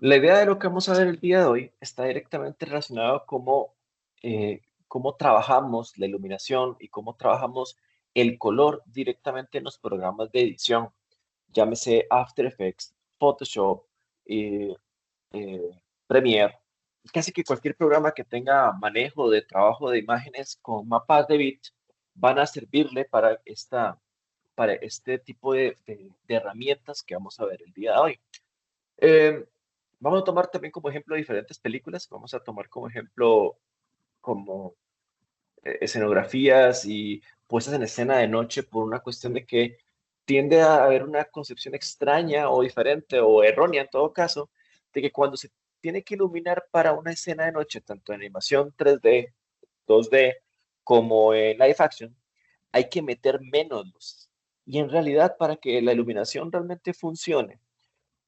La idea de lo que vamos a ver el día de hoy está directamente relacionado cómo, cómo trabajamos la iluminación y cómo trabajamos el color directamente en los programas de edición, llámese After Effects, Photoshop, eh, eh, Premiere, casi que cualquier programa que tenga manejo de trabajo de imágenes con mapas de bit van a servirle para este tipo de herramientas que vamos a ver el día de hoy. Eh, Vamos a tomar también como ejemplo diferentes películas. Vamos a tomar como ejemplo como escenografías y puestas en escena de noche por una cuestión de que tiende a haber una concepción extraña o diferente o errónea en todo caso, de que cuando se tiene que iluminar para una escena de noche, tanto en animación 3D, 2D, como en live action, hay que meter menos luz. Y en realidad, para que la iluminación realmente funcione,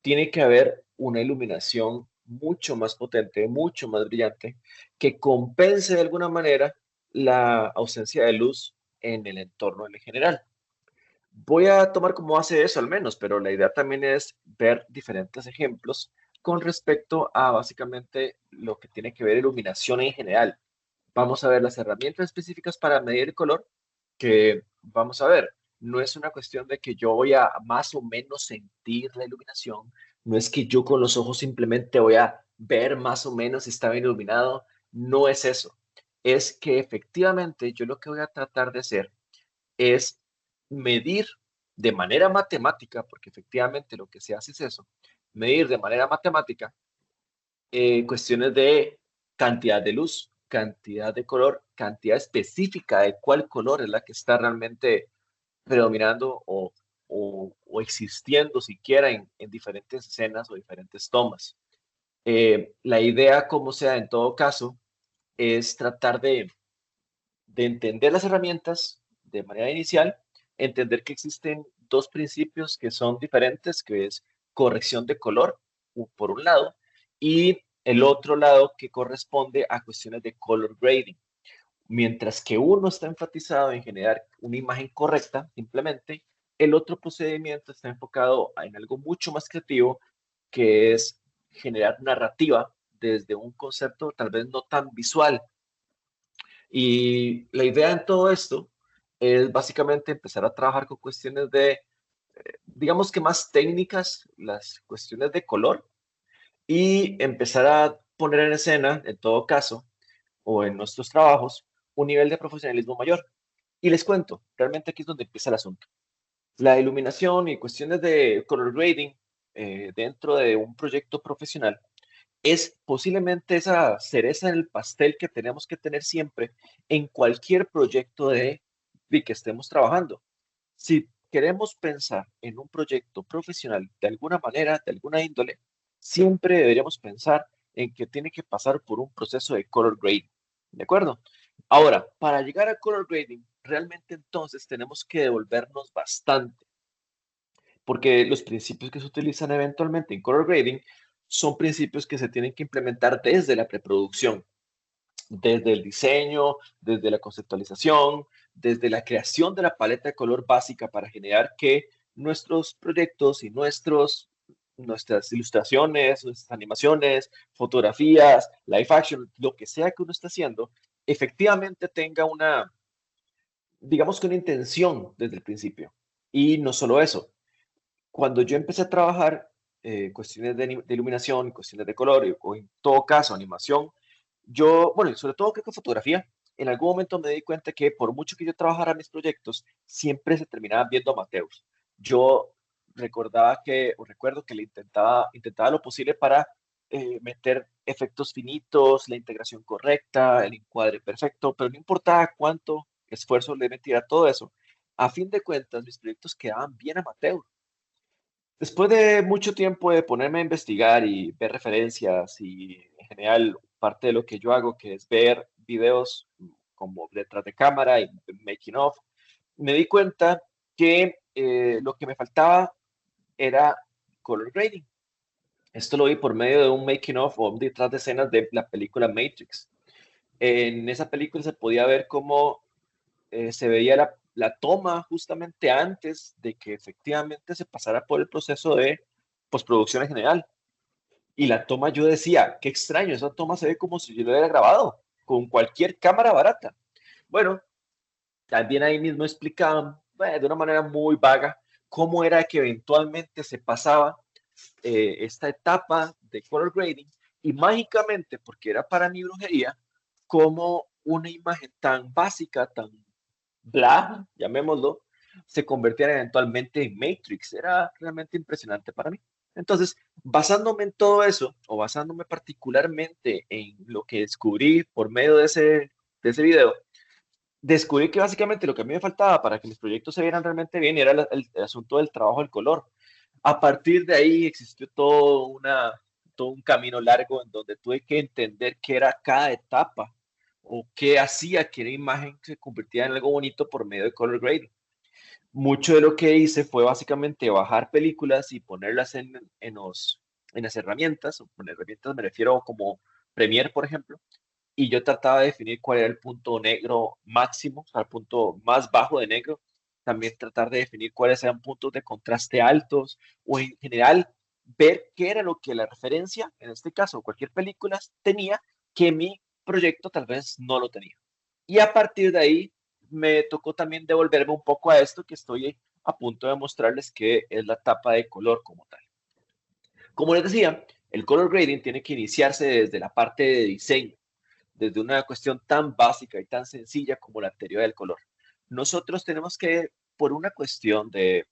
tiene que haber una iluminación mucho más potente, mucho más brillante, que compense de alguna manera la ausencia de luz en el entorno en general. Voy a tomar como base eso al menos, pero la idea también es ver diferentes ejemplos con respecto a básicamente lo que tiene que ver iluminación en general. Vamos a ver las herramientas específicas para medir el color, que vamos a ver, no es una cuestión de que yo voy a más o menos sentir la iluminación, no es que yo con los ojos simplemente voy a ver más o menos si está bien iluminado, no es eso. Es que efectivamente yo lo que voy a tratar de hacer es medir de manera matemática, porque efectivamente lo que se hace es eso, medir de manera matemática cuestiones de cantidad de luz, cantidad de color, cantidad específica de cuál color es la que está realmente predominando o existiendo siquiera en diferentes escenas o diferentes tomas. La idea, como sea en todo caso, es tratar de entender las herramientas de manera inicial, entender que existen dos principios que son diferentes, que es corrección de color, por un lado, y el otro lado que corresponde a cuestiones de color grading. Mientras que uno está enfatizado en generar una imagen correcta, simplemente, el otro procedimiento está enfocado en algo mucho más creativo, que es generar narrativa desde un concepto tal vez no tan visual. Y la idea en todo esto es básicamente empezar a trabajar con cuestiones de, digamos que más técnicas, las cuestiones de color, y empezar a poner en escena, en todo caso, o en nuestros trabajos, un nivel de profesionalismo mayor. Y les cuento, realmente aquí es donde empieza el asunto. La iluminación y cuestiones de color grading dentro de un proyecto profesional es posiblemente esa cereza en el pastel que tenemos que tener siempre en cualquier proyecto de que estemos trabajando. Si queremos pensar en un proyecto profesional de alguna manera, de alguna índole, siempre deberíamos pensar en que tiene que pasar por un proceso de color grading. ¿De acuerdo? Ahora, para llegar a color grading, realmente entonces tenemos que devolvernos bastante, porque los principios que se utilizan eventualmente en color grading son principios que se tienen que implementar desde la preproducción, desde el diseño, desde la conceptualización, desde la creación de la paleta de color básica para generar que nuestros proyectos y nuestras ilustraciones, nuestras animaciones, fotografías, live action, lo que sea que uno esté haciendo, efectivamente tenga una, digamos que una intención desde el principio. Y no solo eso, cuando yo empecé a trabajar cuestiones de iluminación, cuestiones de color, o en todo caso animación, yo, bueno, y sobre todo creo que fotografía, en algún momento me di cuenta que por mucho que yo trabajara en mis proyectos, siempre se terminaban viendo amateurs. Yo recuerdo que le intentaba lo posible para meter efectos finitos, la integración correcta, el encuadre perfecto, pero no importaba cuánto esfuerzo le metiera a todo eso. A fin de cuentas, mis proyectos quedaban bien amateur. Después de mucho tiempo de ponerme a investigar y ver referencias y en general parte de lo que yo hago, que es ver videos como detrás de cámara y making of, me di cuenta que lo que me faltaba era color grading. Esto lo vi por medio de un making of o un detrás de escenas de la película Matrix. En esa película se podía ver cómo se veía la toma justamente antes de que efectivamente se pasara por el proceso de postproducción en general. Y la toma yo decía, qué extraño, esa toma se ve como si yo lo hubiera grabado con cualquier cámara barata. Bueno, también ahí mismo explicaban de una manera muy vaga cómo era que eventualmente se pasaba esta etapa de color grading y mágicamente, porque era para mi brujería, como una imagen tan básica, tan bla, llamémoslo, se convirtiera eventualmente en Matrix. Era realmente impresionante para mí. Entonces, basándome en todo eso, o basándome particularmente en lo que descubrí por medio de ese video, descubrí que básicamente lo que a mí me faltaba para que mis proyectos se vieran realmente bien era el asunto del trabajo del color. A partir de ahí existió todo un camino largo en donde tuve que entender qué era cada etapa o qué hacía que una imagen se convirtiera en algo bonito por medio de color grading. Mucho de lo que hice fue básicamente bajar películas y ponerlas en las herramientas, o con herramientas me refiero como Premiere, por ejemplo, y yo trataba de definir cuál era el punto negro máximo, o sea, el punto más bajo de negro. También tratar de definir cuáles eran puntos de contraste altos o en general ver qué era lo que la referencia, en este caso cualquier película, tenía que mi proyecto tal vez no lo tenía. Y a partir de ahí me tocó también devolverme un poco a esto que estoy a punto de mostrarles que es la tapa de color como tal. Como les decía, el color grading tiene que iniciarse desde la parte de diseño, desde una cuestión tan básica y tan sencilla como la teoría del color. Nosotros tenemos que, por una cuestión de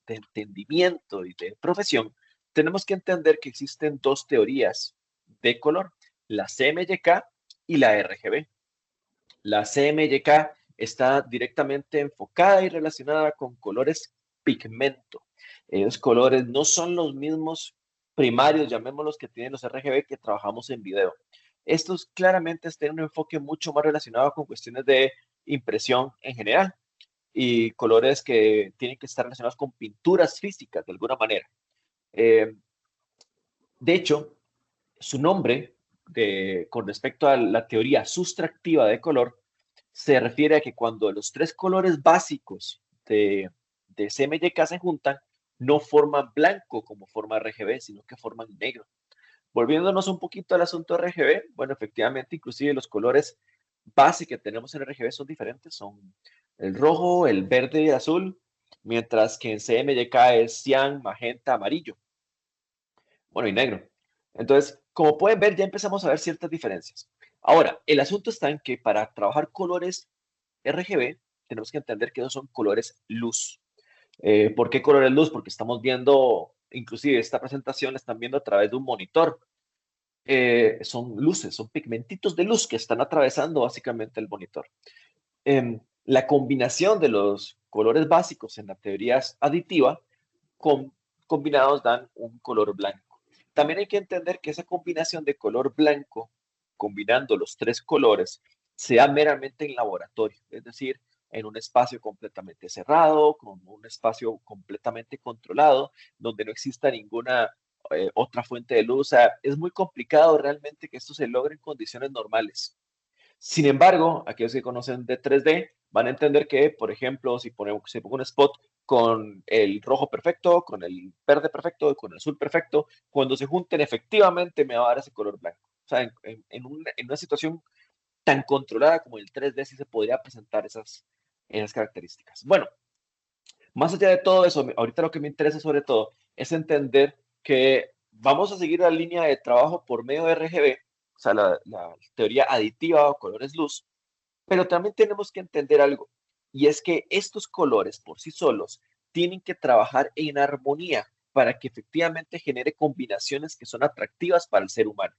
entendimiento y de profesión, tenemos que entender que existen dos teorías de color, la CMYK y la RGB. La CMYK está directamente enfocada y relacionada con colores pigmento. Esos colores no son los mismos primarios, llamémoslos, que tienen los RGB que trabajamos en video. Estos claramente tienen un enfoque mucho más relacionado con cuestiones de impresión en general y colores que tienen que estar relacionados con pinturas físicas de alguna manera. Eh, de hecho, su nombre con respecto a la teoría sustractiva de color se refiere a que cuando los tres colores básicos de CMYK se juntan, no forman blanco como forma RGB, sino que forman negro. Volviéndonos un poquito al asunto RGB, bueno, efectivamente, inclusive los colores base que tenemos en RGB son diferentes, son el rojo, el verde y el azul, mientras que en CMYK es cian, magenta, amarillo, bueno, y negro. Entonces, como pueden ver, ya empezamos a ver ciertas diferencias. Ahora, el asunto está en que para trabajar colores RGB, tenemos que entender que esos son colores luz. ¿Por qué colores luz? Porque estamos viendo, inclusive esta presentación la están viendo a través de un monitor. Son luces, son pigmentitos de luz que están atravesando básicamente el monitor. La combinación de los colores básicos en la teoría aditiva com combinados dan un color blanco. También hay que entender que esa combinación de color blanco, combinando los tres colores, se da meramente en laboratorio, es decir, en un espacio completamente cerrado, con un espacio completamente controlado, donde no exista ninguna otra fuente de luz. O sea, es muy complicado realmente que esto se logre en condiciones normales. Sin embargo, aquellos que conocen de 3D van a entender que, por ejemplo, si pongo un spot con el rojo perfecto, con el verde perfecto, con el azul perfecto, cuando se junten efectivamente me va a dar ese color blanco. O sea, en una situación tan controlada como el 3D sí se podría presentar esas características. Bueno, más allá de todo eso, ahorita lo que me interesa sobre todo es entender que vamos a seguir la línea de trabajo por medio de RGB, o sea, la teoría aditiva o colores luz, pero también tenemos que entender algo, y es que estos colores por sí solos tienen que trabajar en armonía para que efectivamente genere combinaciones que son atractivas para el ser humano.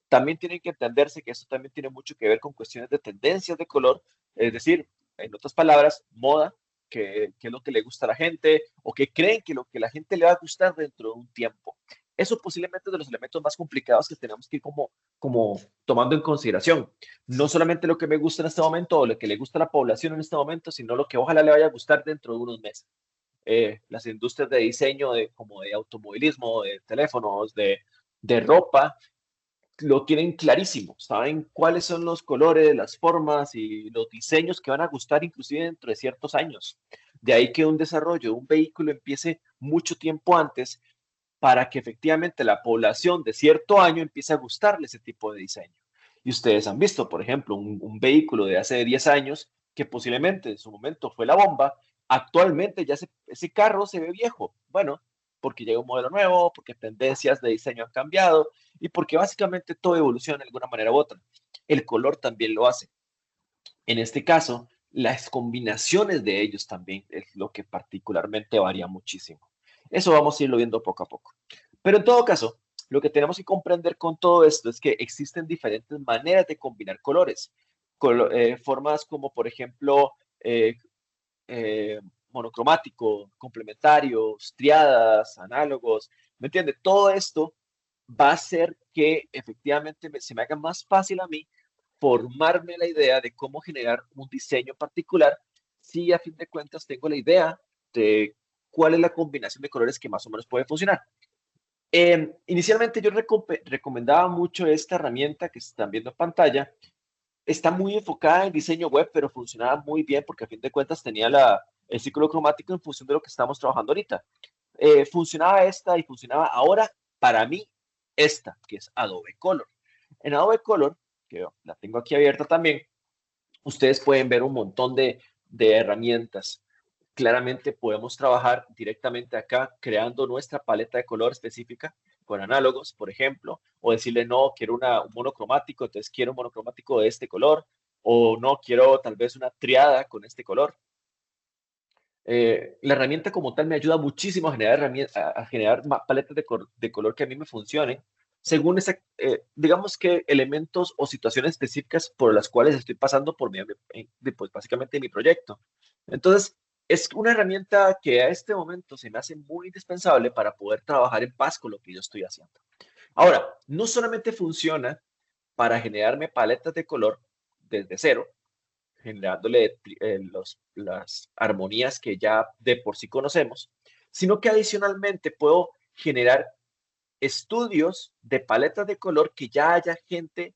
También tienen que entenderse que esto también tiene mucho que ver con cuestiones de tendencias de color, es decir, en otras palabras, moda, que es lo que le gusta a la gente o que creen que lo que la gente le va a gustar dentro de un tiempo. Eso posiblemente es de los elementos más complicados que tenemos que ir como tomando en consideración. No solamente lo que me gusta en este momento o lo que le gusta a la población en este momento, sino lo que ojalá le vaya a gustar dentro de unos meses. Las industrias de diseño, como de automovilismo, de teléfonos, de ropa, lo tienen clarísimo, saben cuáles son los colores, las formas y los diseños que van a gustar inclusive dentro de ciertos años. De ahí que un desarrollo de un vehículo empiece mucho tiempo antes para que efectivamente la población de cierto año empiece a gustarle ese tipo de diseño. Y ustedes han visto, por ejemplo, un vehículo de hace 10 años que posiblemente en su momento fue la bomba, actualmente ya ese carro se ve viejo. Bueno, porque llega un modelo nuevo, porque tendencias de diseño han cambiado y porque básicamente todo evoluciona de alguna manera u otra. El color también lo hace. En este caso, las combinaciones de ellos también es lo que particularmente varía muchísimo. Eso vamos a irlo viendo poco a poco. Pero en todo caso, lo que tenemos que comprender con todo esto es que existen diferentes maneras de combinar colores. Formas como, por ejemplo, eh, monocromático, complementarios, triadas, análogos, ¿me entiende? Todo esto va a hacer que efectivamente se me haga más fácil a mí formarme la idea de cómo generar un diseño particular si a fin de cuentas tengo la idea de cuál es la combinación de colores que más o menos puede funcionar. Inicialmente yo recomendaba mucho esta herramienta que están viendo en pantalla. Está muy enfocada en diseño web, pero funcionaba muy bien porque a fin de cuentas tenía el ciclo cromático en función de lo que estamos trabajando ahorita. Funcionaba esta y funcionaba ahora para mí esta, que es Adobe Color. En Adobe Color, que la tengo aquí abierta también, ustedes pueden ver un montón de herramientas. Claramente podemos trabajar directamente acá creando nuestra paleta de color específica con análogos, por ejemplo, o decirle no, quiero un monocromático, entonces quiero un monocromático de este color, o no, quiero tal vez una triada con este color. La herramienta como tal me ayuda muchísimo a generar paletas de color que a mí me funcionen, según digamos que elementos o situaciones específicas por las cuales estoy pasando pues básicamente mi proyecto. Entonces, es una herramienta que a este momento se me hace muy indispensable para poder trabajar en paz con lo que yo estoy haciendo. Ahora, no solamente funciona para generarme paletas de color desde cero, generándole las armonías que ya de por sí conocemos, sino que adicionalmente puedo generar estudios de paletas de color que ya haya gente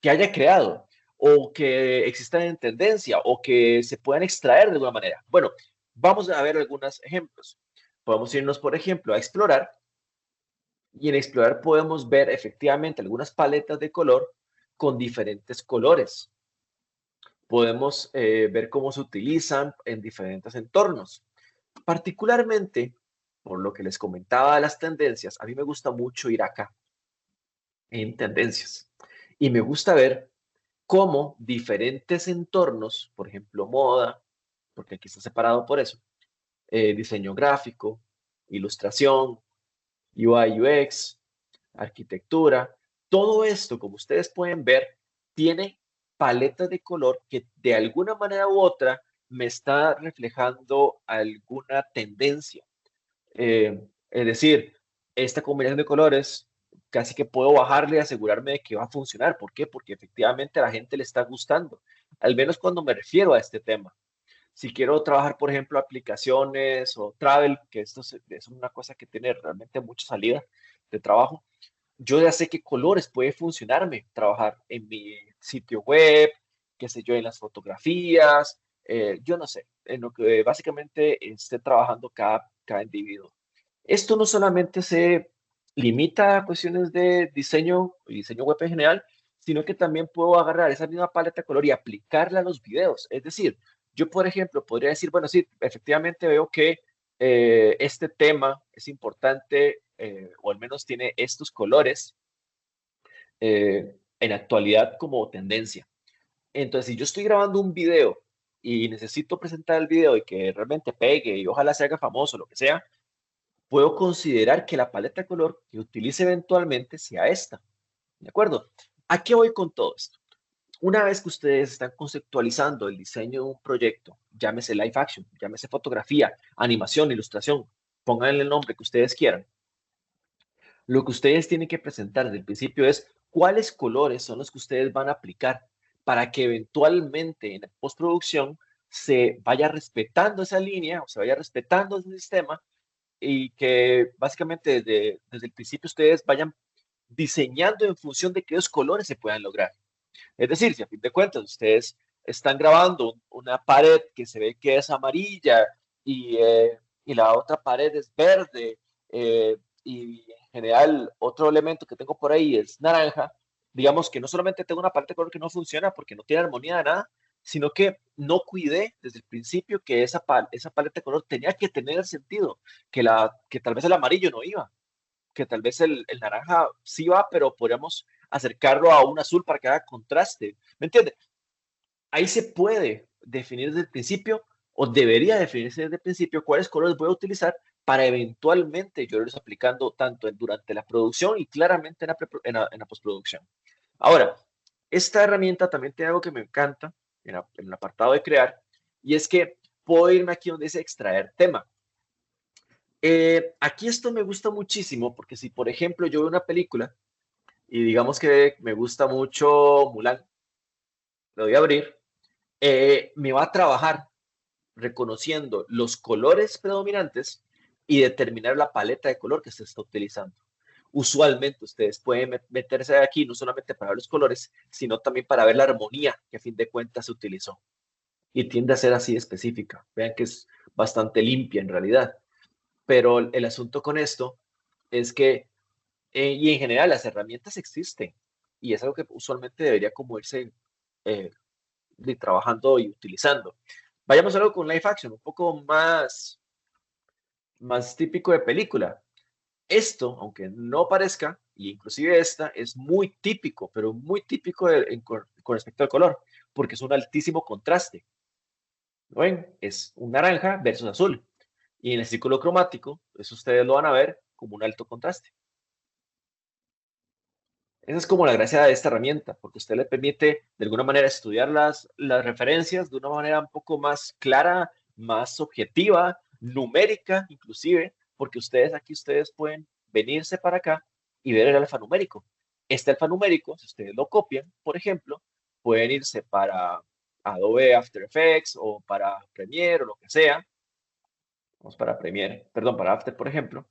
que haya creado o que existan en tendencia o que se puedan extraer de alguna manera. Bueno, vamos a ver algunos ejemplos. Podemos irnos, por ejemplo, a explorar y en explorar podemos ver efectivamente algunas paletas de color con diferentes colores. Podemos ver cómo se utilizan en diferentes entornos. Particularmente, por lo que les comentaba de las tendencias, a mí me gusta mucho ir acá en tendencias y me gusta ver cómo diferentes entornos, por ejemplo, moda, porque aquí está separado por eso, diseño gráfico, ilustración, UI, UX, arquitectura, todo esto, como ustedes pueden ver, tiene paletas de color que de alguna manera u otra me está reflejando alguna tendencia. Es decir, esta combinación de colores casi que puedo bajarle y asegurarme de que va a funcionar. ¿Por qué? Porque efectivamente a la gente le está gustando, al menos cuando me refiero a este tema. Si quiero trabajar, por ejemplo, aplicaciones o travel, que esto es una cosa que tiene realmente mucha salida de trabajo, yo ya sé qué colores puede funcionarme trabajar en mi sitio web, qué sé yo, en las fotografías, yo no sé, en lo que básicamente esté trabajando cada individuo. Esto no solamente se limita a cuestiones de diseño y diseño web en general, sino que también puedo agarrar esa misma paleta de color y aplicarla a los videos. Es decir, yo, por ejemplo, podría decir, bueno, sí, efectivamente veo que este tema es importante, o al menos tiene estos colores en actualidad como tendencia. Entonces, si yo estoy grabando un video y necesito presentar el video y que realmente pegue y ojalá se haga famoso, lo que sea, puedo considerar que la paleta de color que utilice eventualmente sea esta. ¿De acuerdo? ¿A qué voy con todo esto? Una vez que ustedes están conceptualizando el diseño de un proyecto, llámese live action, llámese fotografía, animación, ilustración, pónganle el nombre que ustedes quieran, lo que ustedes tienen que presentar desde el principio es cuáles colores son los que ustedes van a aplicar para que eventualmente en la postproducción se vaya respetando esa línea o se vaya respetando ese sistema y que básicamente desde el principio ustedes vayan diseñando en función de qué los colores se puedan lograr. Es decir, si a fin de cuentas ustedes están grabando una pared que se ve que es amarilla y, y la otra pared es verde, y en general otro elemento que tengo por ahí es naranja, digamos que no solamente tengo una paleta de color que no funciona porque no tiene armonía de nada, sino que no cuidé desde el principio que esa paleta de color tenía que tener sentido, que tal vez el amarillo no iba, que tal vez el naranja sí va, pero podríamos acercarlo a un azul para que haga contraste. ¿Me entiendes? Ahí se puede definir desde el principio o debería definirse desde el principio cuáles colores voy a utilizar para eventualmente yo irlos aplicando tanto durante la producción y claramente en la postproducción. Ahora, esta herramienta también tiene algo que me encanta en el apartado de crear y es que puedo irme aquí donde dice extraer tema. Aquí esto me gusta muchísimo porque si, por ejemplo, yo veo una película y digamos que me gusta mucho Mulan, lo voy a abrir, me va a trabajar reconociendo los colores predominantes y determinar la paleta de color que se está utilizando. Usualmente ustedes pueden meterse aquí no solamente para ver los colores, sino también para ver la armonía que a fin de cuentas se utilizó. Y tiende a ser así específica. Vean que es bastante limpia en realidad. Pero el asunto con esto es que, y en general las herramientas existen, y es algo que usualmente debería como irse eh, trabajando y utilizando. Vayamos a algo con live action, un poco más típico de película. Esto, aunque no parezca, y inclusive esta, es muy típico, pero muy típico con respecto al color, porque es un altísimo contraste. ¿Lo ven? Es un naranja versus azul. Y en el círculo cromático, eso ustedes lo van a ver como un alto contraste. Esa es como la gracia de esta herramienta, porque usted le permite de alguna manera estudiar las referencias de una manera un poco más clara, más objetiva, numérica inclusive, porque ustedes pueden venirse para acá y ver el alfanumérico. Este alfanumérico, si ustedes lo copian, por ejemplo, pueden irse para Adobe After Effects o para Premiere o lo que sea. Vamos para Premiere, perdón, para After, por ejemplo.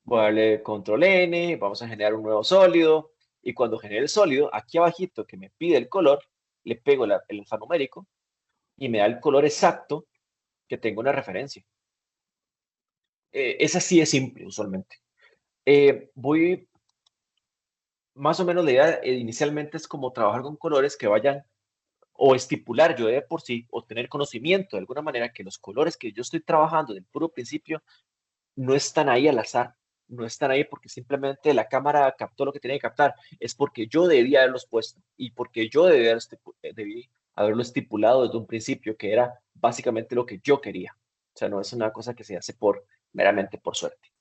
Voy a darle control N, vamos a generar un nuevo sólido y cuando genere el sólido, aquí abajito que me pide el color, le pego el alfanumérico y me da el color exacto que tengo una referencia. Es así de simple usualmente. Voy, más o menos la idea inicialmente es como trabajar con colores que vayan o estipular yo de por sí o tener conocimiento de alguna manera que los colores que yo estoy trabajando del puro principio no están ahí al azar, no están ahí porque simplemente la cámara captó lo que tenía que captar, es porque yo debía haberlos puesto y porque yo debí haberlo estipulado desde un principio, que era básicamente lo que yo quería. O sea, no es una cosa que se hace meramente por suerte.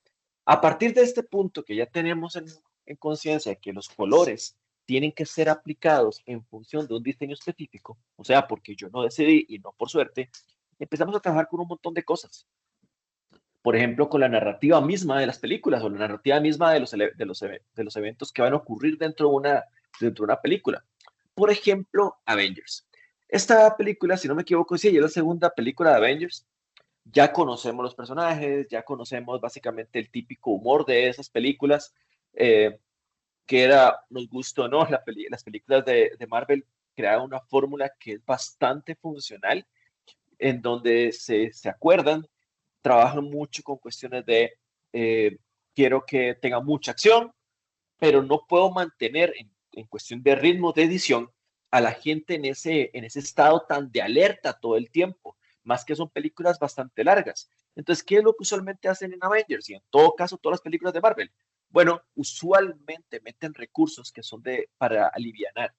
A partir de este punto que ya tenemos en conciencia que los colores tienen que ser aplicados en función de un diseño específico, o sea, porque yo no decidí y no por suerte, empezamos a trabajar con un montón de cosas, por ejemplo, con la narrativa misma de las películas o la narrativa misma de los eventos que van a ocurrir dentro de una película. Por ejemplo, Avengers. Esta película, si no me equivoco, sí, es la segunda película de Avengers. Ya conocemos los personajes, ya conocemos básicamente el típico humor de esas películas, eh, que era, nos gustó o no, las películas de Marvel crearon una fórmula que es bastante funcional, en donde se acuerdan, trabajan mucho con cuestiones de quiero que tenga mucha acción, pero no puedo mantener en cuestión de ritmo de edición a la gente en ese estado tan de alerta todo el tiempo, más que son películas bastante largas. Entonces, ¿qué es lo que usualmente hacen en Avengers y en todo caso todas las películas de Marvel? Bueno, usualmente meten recursos que son para alivianar.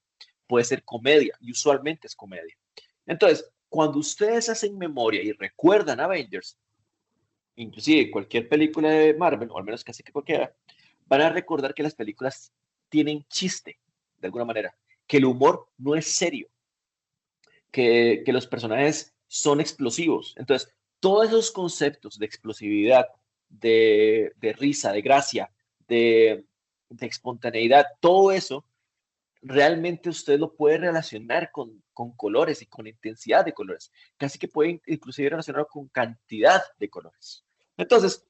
Puede ser comedia y usualmente es comedia. Entonces, cuando ustedes hacen memoria y recuerdan Avengers, inclusive cualquier película de Marvel, o al menos casi que cualquiera, van a recordar que las películas tienen chiste, de alguna manera, que el humor no es serio, que los personajes son explosivos. Entonces, todos esos conceptos de explosividad, de risa, de gracia, de espontaneidad, todo eso realmente usted lo puede relacionar con colores y con intensidad de colores. Casi que puede inclusive relacionarlo con cantidad de colores. Entonces,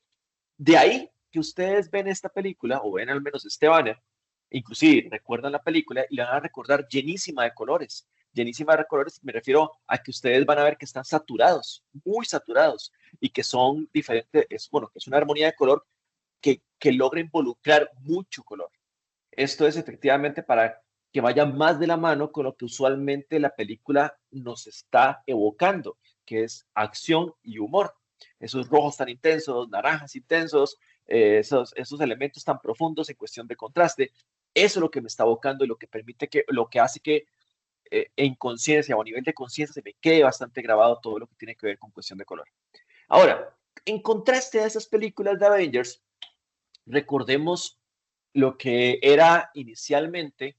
de ahí que ustedes ven esta película o ven al menos este banner, inclusive recuerdan la película y la van a recordar llenísima de colores, llenísima de colores, me refiero a que ustedes van a ver que están saturados, muy saturados, y que son diferentes, bueno, que es una armonía de color que logra involucrar mucho color. Esto es efectivamente para que vaya más de la mano con lo que usualmente la película nos está evocando, que es acción y humor. Esos rojos tan intensos, naranjas intensos, esos elementos tan profundos en cuestión de contraste, eso es lo que me está evocando y lo que permite lo que hace que en conciencia o a nivel de conciencia se me quede bastante grabado todo lo que tiene que ver con cuestión de color. Ahora, en contraste a esas películas de Avengers, recordemos lo que era inicialmente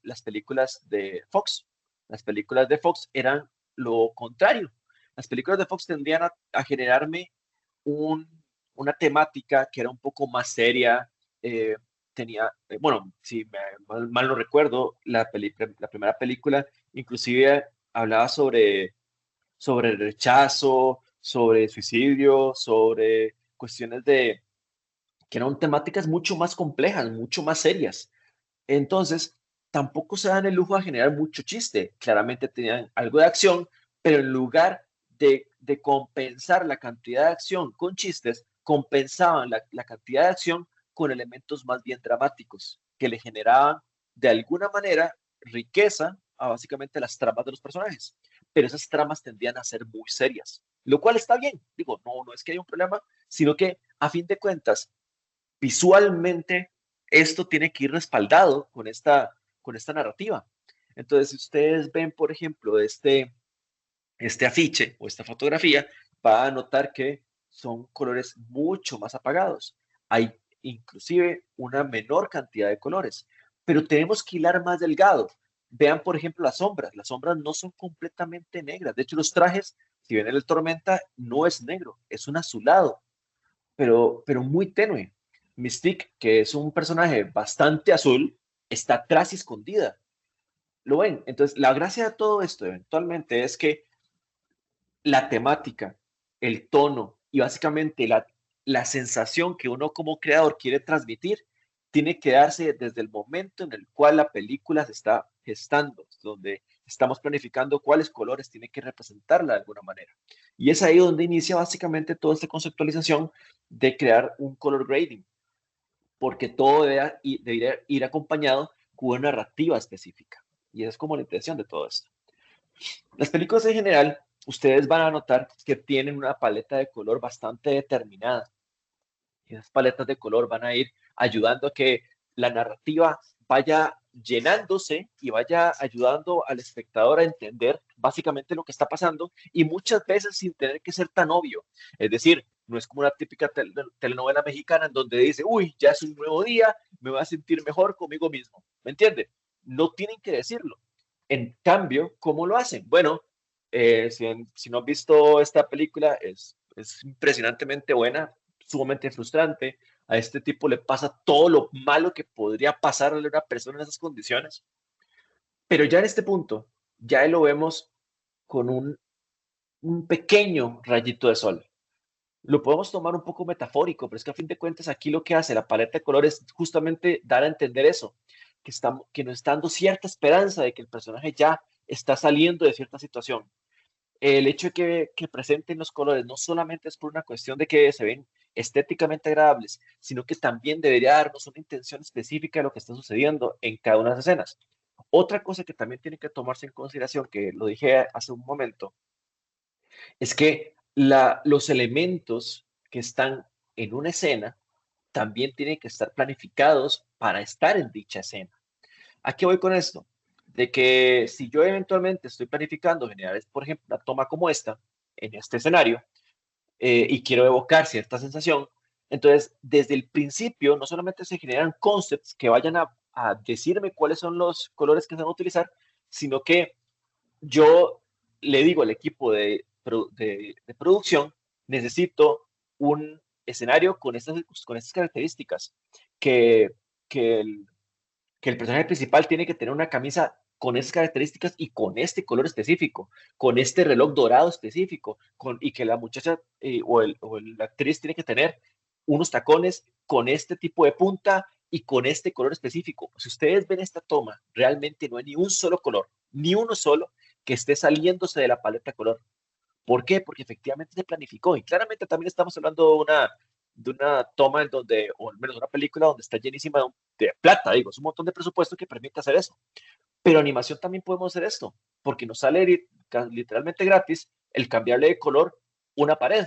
las películas de Fox. Las películas de Fox eran lo contrario. Las películas de Fox tendrían a generarme un, una temática que era un poco más seria. eh, bueno, si mal no recuerdo, la primera película inclusive hablaba sobre el rechazo, sobre suicidio, sobre cuestiones que eran temáticas mucho más complejas, mucho más serias. Entonces, tampoco se dan el lujo de generar mucho chiste. Claramente tenían algo de acción, pero en lugar de compensar la cantidad de acción con chistes, compensaban la cantidad de acción con elementos más bien dramáticos, que le generaban de alguna manera riqueza a básicamente las tramas de los personajes. Pero esas tramas tendían a ser muy serias, lo cual está bien. Digo, no es que haya un problema, sino que a fin de cuentas visualmente esto tiene que ir respaldado con esta narrativa. Entonces, si ustedes ven, por ejemplo, este afiche o esta fotografía, va a notar que son colores mucho más apagados. Hay inclusive una menor cantidad de colores, pero tenemos que hilar más delgado. Vean, por ejemplo, las sombras no son completamente negras. De hecho, los trajes, si ven el Tormenta, no es negro, es un azulado, pero muy tenue. Mystique, que es un personaje bastante azul, está atrás y escondida. ¿Lo ven? Entonces, la gracia de todo esto eventualmente es que la temática, el tono y básicamente la sensación que uno como creador quiere transmitir tiene que darse desde el momento en el cual la película se está gestando, donde estamos planificando cuáles colores tiene que representarla de alguna manera. Y es ahí donde inicia básicamente toda esta conceptualización de crear un color grading, porque todo debería ir acompañado con una narrativa específica. Y esa es como la intención de todo esto. Las películas en general, ustedes van a notar que tienen una paleta de color bastante determinada. Y esas paletas de color van a ir ayudando a que la narrativa vaya llenándose y vaya ayudando al espectador a entender básicamente lo que está pasando y muchas veces sin tener que ser tan obvio. Es decir, no es como una típica telenovela mexicana en donde dice, uy, ya es un nuevo día, me voy a sentir mejor conmigo mismo. ¿Me entiende? No tienen que decirlo. En cambio, ¿cómo lo hacen? Bueno, si no han visto esta película, es impresionantemente buena, sumamente frustrante. A este tipo le pasa todo lo malo que podría pasarle a una persona en esas condiciones. Pero ya en este punto, ya lo vemos con un pequeño rayito de sol. Lo podemos tomar un poco metafórico, pero es que a fin de cuentas aquí lo que hace la paleta de colores es justamente dar a entender eso, que nos está dando cierta esperanza de que el personaje ya está saliendo de cierta situación. El hecho de que presenten los colores no solamente es por una cuestión de que se ven estéticamente agradables, sino que también debería darnos una intención específica de lo que está sucediendo en cada una de las escenas. Otra cosa que también tiene que tomarse en consideración, que lo dije hace un momento, es que los elementos que están en una escena también tienen que estar planificados para estar en dicha escena. ¿A qué voy con esto? De que si yo eventualmente estoy planificando generar, por ejemplo, una toma como esta, en este escenario, y quiero evocar cierta sensación, entonces desde el principio no solamente se generan concepts que vayan a decirme cuáles son los colores que se van a utilizar, sino que yo le digo al equipo de producción, necesito un escenario con estas características, que, que el, que el personaje principal tiene que tener una camisa con esas características y con este color específico, con este reloj dorado específico, y que la muchacha la actriz tiene que tener unos tacones con este tipo de punta y con este color específico. Si ustedes ven esta toma, realmente no hay ni un solo color, ni uno solo que esté saliéndose de la paleta de color. ¿Por qué? Porque efectivamente se planificó y claramente también estamos hablando de una toma en donde, o al menos una película donde está llenísima de plata, digo, es un montón de presupuesto que permite hacer eso. Pero animación también podemos hacer esto, porque nos sale literalmente gratis el cambiarle de color una pared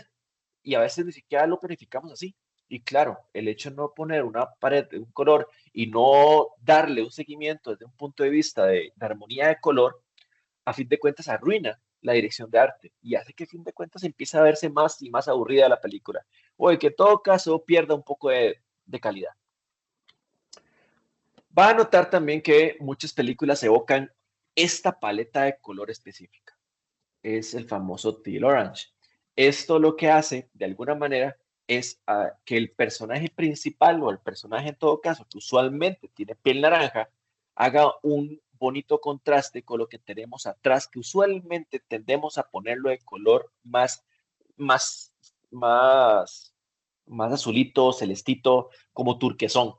y a veces ni siquiera lo planificamos así. Y claro, el hecho de no poner una pared de un color y no darle un seguimiento desde un punto de vista de armonía de color, a fin de cuentas arruina la dirección de arte y hace que a fin de cuentas empiece a verse más y más aburrida la película o que en todo caso pierda un poco de calidad. Va a notar también que muchas películas evocan esta paleta de color específica. Es el famoso teal orange. Esto lo que hace, de alguna manera, es que el personaje principal o el personaje en todo caso, que usualmente tiene piel naranja, haga un bonito contraste con lo que tenemos atrás, que usualmente tendemos a ponerlo de color más, más, más azulito, celestito, como turquesón.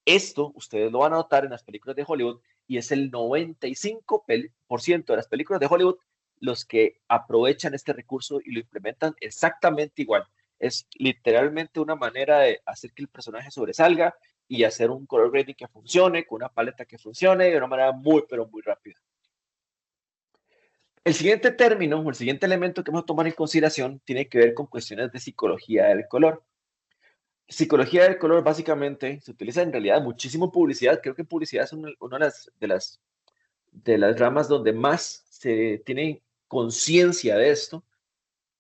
Esto ustedes lo van a notar en las películas de Hollywood y es el 95% de las películas de Hollywood los que aprovechan este recurso y lo implementan exactamente igual. Es literalmente una manera de hacer que el personaje sobresalga y hacer un color grading que funcione, con una paleta que funcione de una manera muy, pero muy rápida. El siguiente término o el siguiente elemento que vamos a tomar en consideración tiene que ver con cuestiones de psicología del color. Psicología del color básicamente se utiliza en realidad muchísimo en publicidad. Creo que publicidad es una de las ramas donde más se tiene conciencia de esto.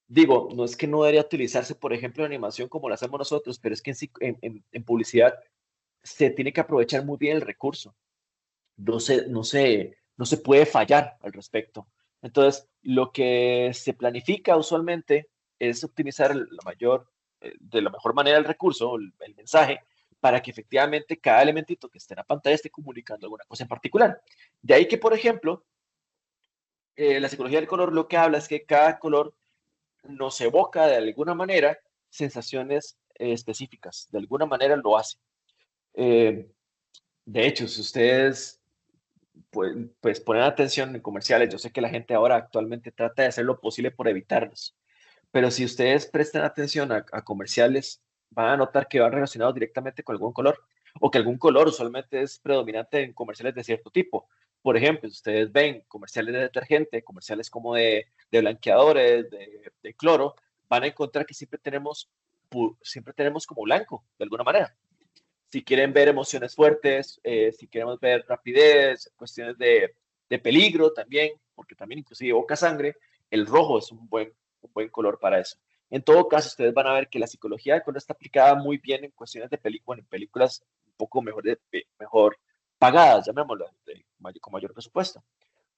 Digo, no es que no debería utilizarse, por ejemplo, en animación como lo hacemos nosotros, pero es que en publicidad se tiene que aprovechar muy bien el recurso. No se puede fallar al respecto. Entonces, lo que se planifica usualmente es optimizar de la mejor manera el recurso, el mensaje, para que efectivamente cada elementito que esté en la pantalla esté comunicando alguna cosa en particular. De ahí que, por ejemplo, la psicología del color lo que habla es que cada color nos evoca de alguna manera sensaciones específicas, de alguna manera lo hace. Eh, de hecho, si ustedes pues poner atención en comerciales. Yo sé que la gente ahora actualmente trata de hacer lo posible por evitarlos, pero si ustedes prestan atención a comerciales, van a notar que van relacionados directamente con algún color o que algún color usualmente es predominante en comerciales de cierto tipo. Por ejemplo, si ustedes ven comerciales de detergente, comerciales como de blanqueadores, de cloro, van a encontrar que siempre tenemos como blanco, de alguna manera. Si quieren ver emociones fuertes, si queremos ver rapidez, cuestiones de peligro también, porque también inclusive evoca sangre, el rojo es un buen color para eso. En todo caso, ustedes van a ver que la psicología del color está aplicada muy bien en cuestiones de película, en películas un poco mejor pagadas, llamémoslo, con mayor presupuesto.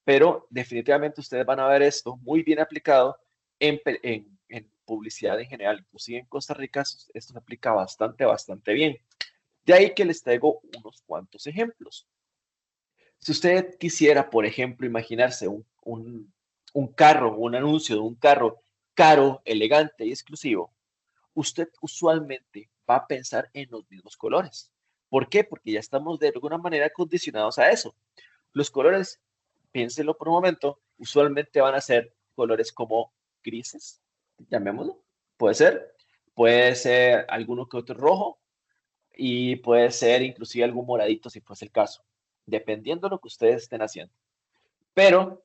Pero definitivamente ustedes van a ver esto muy bien aplicado en publicidad en general. Inclusive en Costa Rica esto se aplica bastante bien. De ahí que les traigo unos cuantos ejemplos. Si usted quisiera, por ejemplo, imaginarse un carro, un anuncio de un carro caro, elegante y exclusivo, usted usualmente va a pensar en los mismos colores. ¿Por qué? Porque ya estamos de alguna manera condicionados a eso. Los colores, piénsenlo por un momento, usualmente van a ser colores como grises, llamémoslo, puede ser alguno que otro rojo, y puede ser inclusive algún moradito si fuese el caso, dependiendo de lo que ustedes estén haciendo. Pero,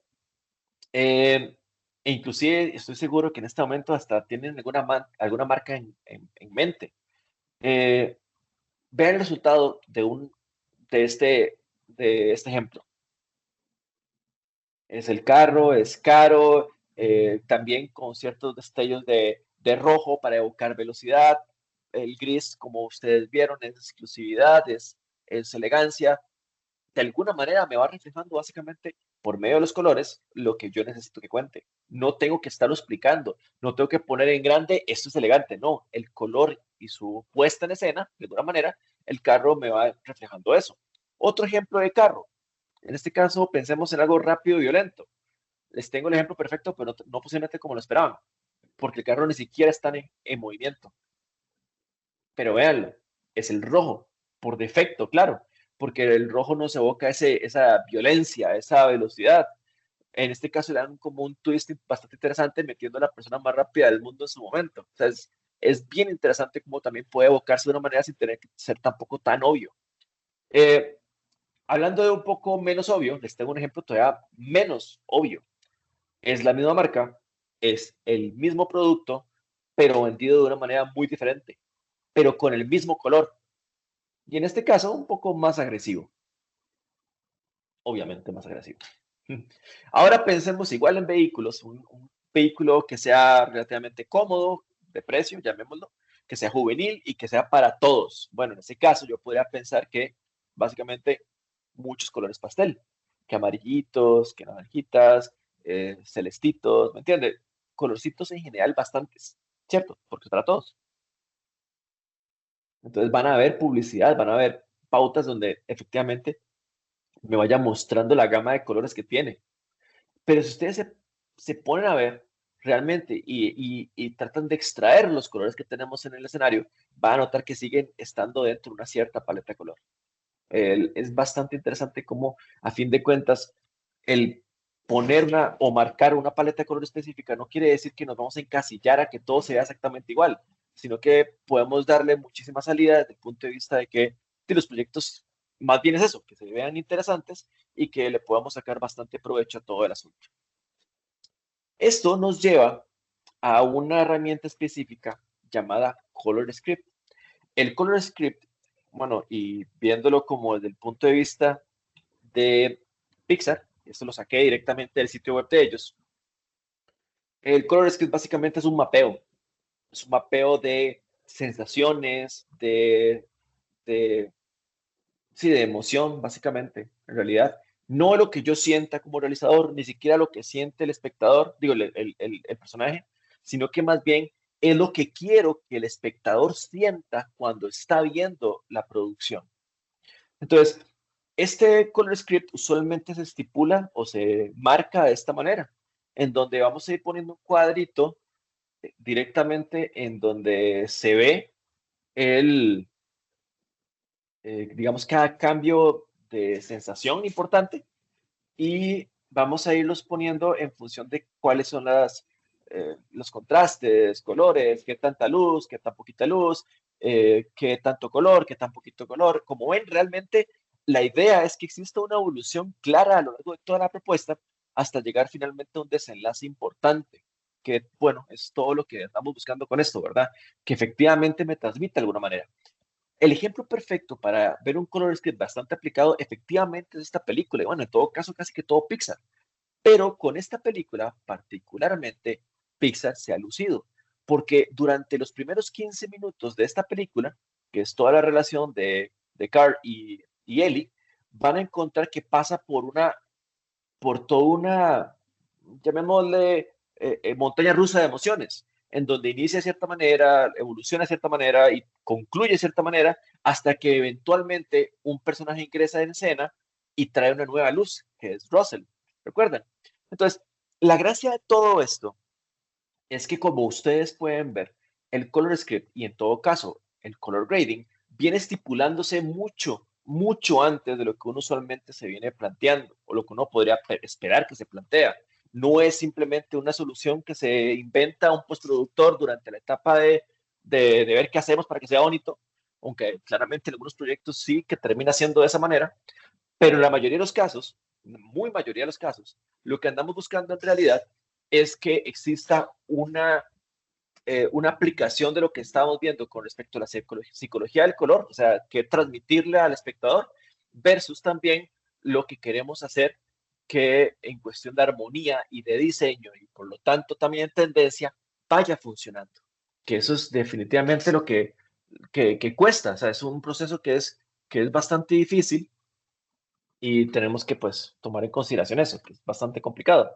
eh, inclusive estoy seguro que en este momento hasta tienen alguna marca en mente. Eh, Vean el resultado de de este ejemplo. Es el carro, es caro, también con ciertos destellos de rojo para evocar velocidad. El gris, como ustedes vieron, es exclusividad, es elegancia. De alguna manera me va reflejando básicamente por medio de los colores lo que yo necesito que cuente. No tengo que estarlo explicando, no tengo que poner en grande, esto es elegante, no, el color y su puesta en escena, de alguna manera, el carro me va reflejando eso. Otro ejemplo de carro, en este caso pensemos en algo rápido y violento. Les tengo el ejemplo perfecto, pero no posiblemente como lo esperaban, porque el carro ni siquiera está en movimiento. Pero véanlo, es el rojo, por defecto, claro, porque el rojo nos evoca esa violencia, esa velocidad. En este caso le dan como un twist bastante interesante metiendo a la persona más rápida del mundo en su momento. O sea, es bien interesante cómo también puede evocarse de una manera sin tener que ser tampoco tan obvio. Eh, Hablando de un poco menos obvio, les tengo un ejemplo todavía menos obvio. Es la misma marca, es el mismo producto, pero vendido de una manera muy diferente, pero con el mismo color. Y en este caso, un poco más agresivo. Obviamente más agresivo. Ahora pensemos igual en vehículos, un vehículo que sea relativamente cómodo, de precio, llamémoslo, que sea juvenil y que sea para todos. Bueno, en ese caso yo podría pensar que básicamente muchos colores pastel, que amarillitos, que naranjitas, celestitos, ¿me entiende? Colorcitos en general bastantes, ¿cierto? Porque es para todos. Entonces van a haber publicidad, van a haber pautas donde efectivamente me vaya mostrando la gama de colores que tiene. Pero si ustedes se ponen a ver realmente y tratan de extraer los colores que tenemos en el escenario, van a notar que siguen estando dentro de una cierta paleta de color. Es bastante interesante cómo, a fin de cuentas, el poner una o marcar una paleta de color específica no quiere decir que nos vamos a encasillar a que todo sea exactamente igual, sino que podemos darle muchísima salida desde el punto de vista de que de los proyectos, más bien es eso, que se vean interesantes y que le podamos sacar bastante provecho a todo el asunto. Esto nos lleva a una herramienta específica llamada Color Script. El Color Script, bueno, y viéndolo como desde el punto de vista de Pixar, esto lo saqué directamente del sitio web de ellos, el Color Script básicamente es un mapeo de sensaciones, de, sí, de emoción, básicamente, en realidad. No lo que yo sienta como realizador, ni siquiera lo que siente el espectador, digo, el personaje, sino que más bien es lo que quiero que el espectador sienta cuando está viendo la producción. Entonces, este color script usualmente se estipula o se marca de esta manera, en donde vamos a ir poniendo un cuadrito directamente en donde se ve el, digamos, cada cambio de sensación importante y vamos a irlos poniendo en función de cuáles son los contrastes, colores, qué tanta luz, qué tan poquita luz, qué tanto color, qué tan poquito color. Como ven, realmente la idea es que exista una evolución clara a lo largo de toda la propuesta hasta llegar finalmente a un desenlace importante, que bueno, es todo lo que estamos buscando con esto, ¿verdad? Que efectivamente me transmite de alguna manera. El ejemplo perfecto para ver un color script bastante aplicado efectivamente es esta película, y bueno, en todo caso casi que todo Pixar, pero con esta película particularmente Pixar se ha lucido, porque durante los primeros 15 minutos de esta película, que es toda la relación de Carl y Ellie, van a encontrar que pasa por toda una, llamémosle, montaña rusa de emociones, en donde inicia de cierta manera, evoluciona de cierta manera y concluye de cierta manera, hasta que eventualmente un personaje ingresa en escena y trae una nueva luz, que es Russell. ¿Recuerdan? Entonces, la gracia de todo esto es que como ustedes pueden ver, el color script y en todo caso el color grading viene estipulándose mucho antes de lo que uno usualmente se viene planteando o lo que uno podría esperar que se plantea. No es simplemente una solución que se inventa un postproductor durante la etapa de ver qué hacemos para que sea bonito, aunque claramente en algunos proyectos sí que termina siendo de esa manera, pero en la mayoría de los casos, muy mayoría de los casos, lo que andamos buscando en realidad es que exista una aplicación de lo que estamos viendo con respecto a la psicología del color, o sea, que transmitirle al espectador, versus también lo que queremos hacer que en cuestión de armonía y de diseño y por lo tanto también tendencia vaya funcionando. Que eso es definitivamente lo que cuesta, o sea, es un proceso que es bastante difícil y tenemos que pues tomar en consideración eso, que es bastante complicado.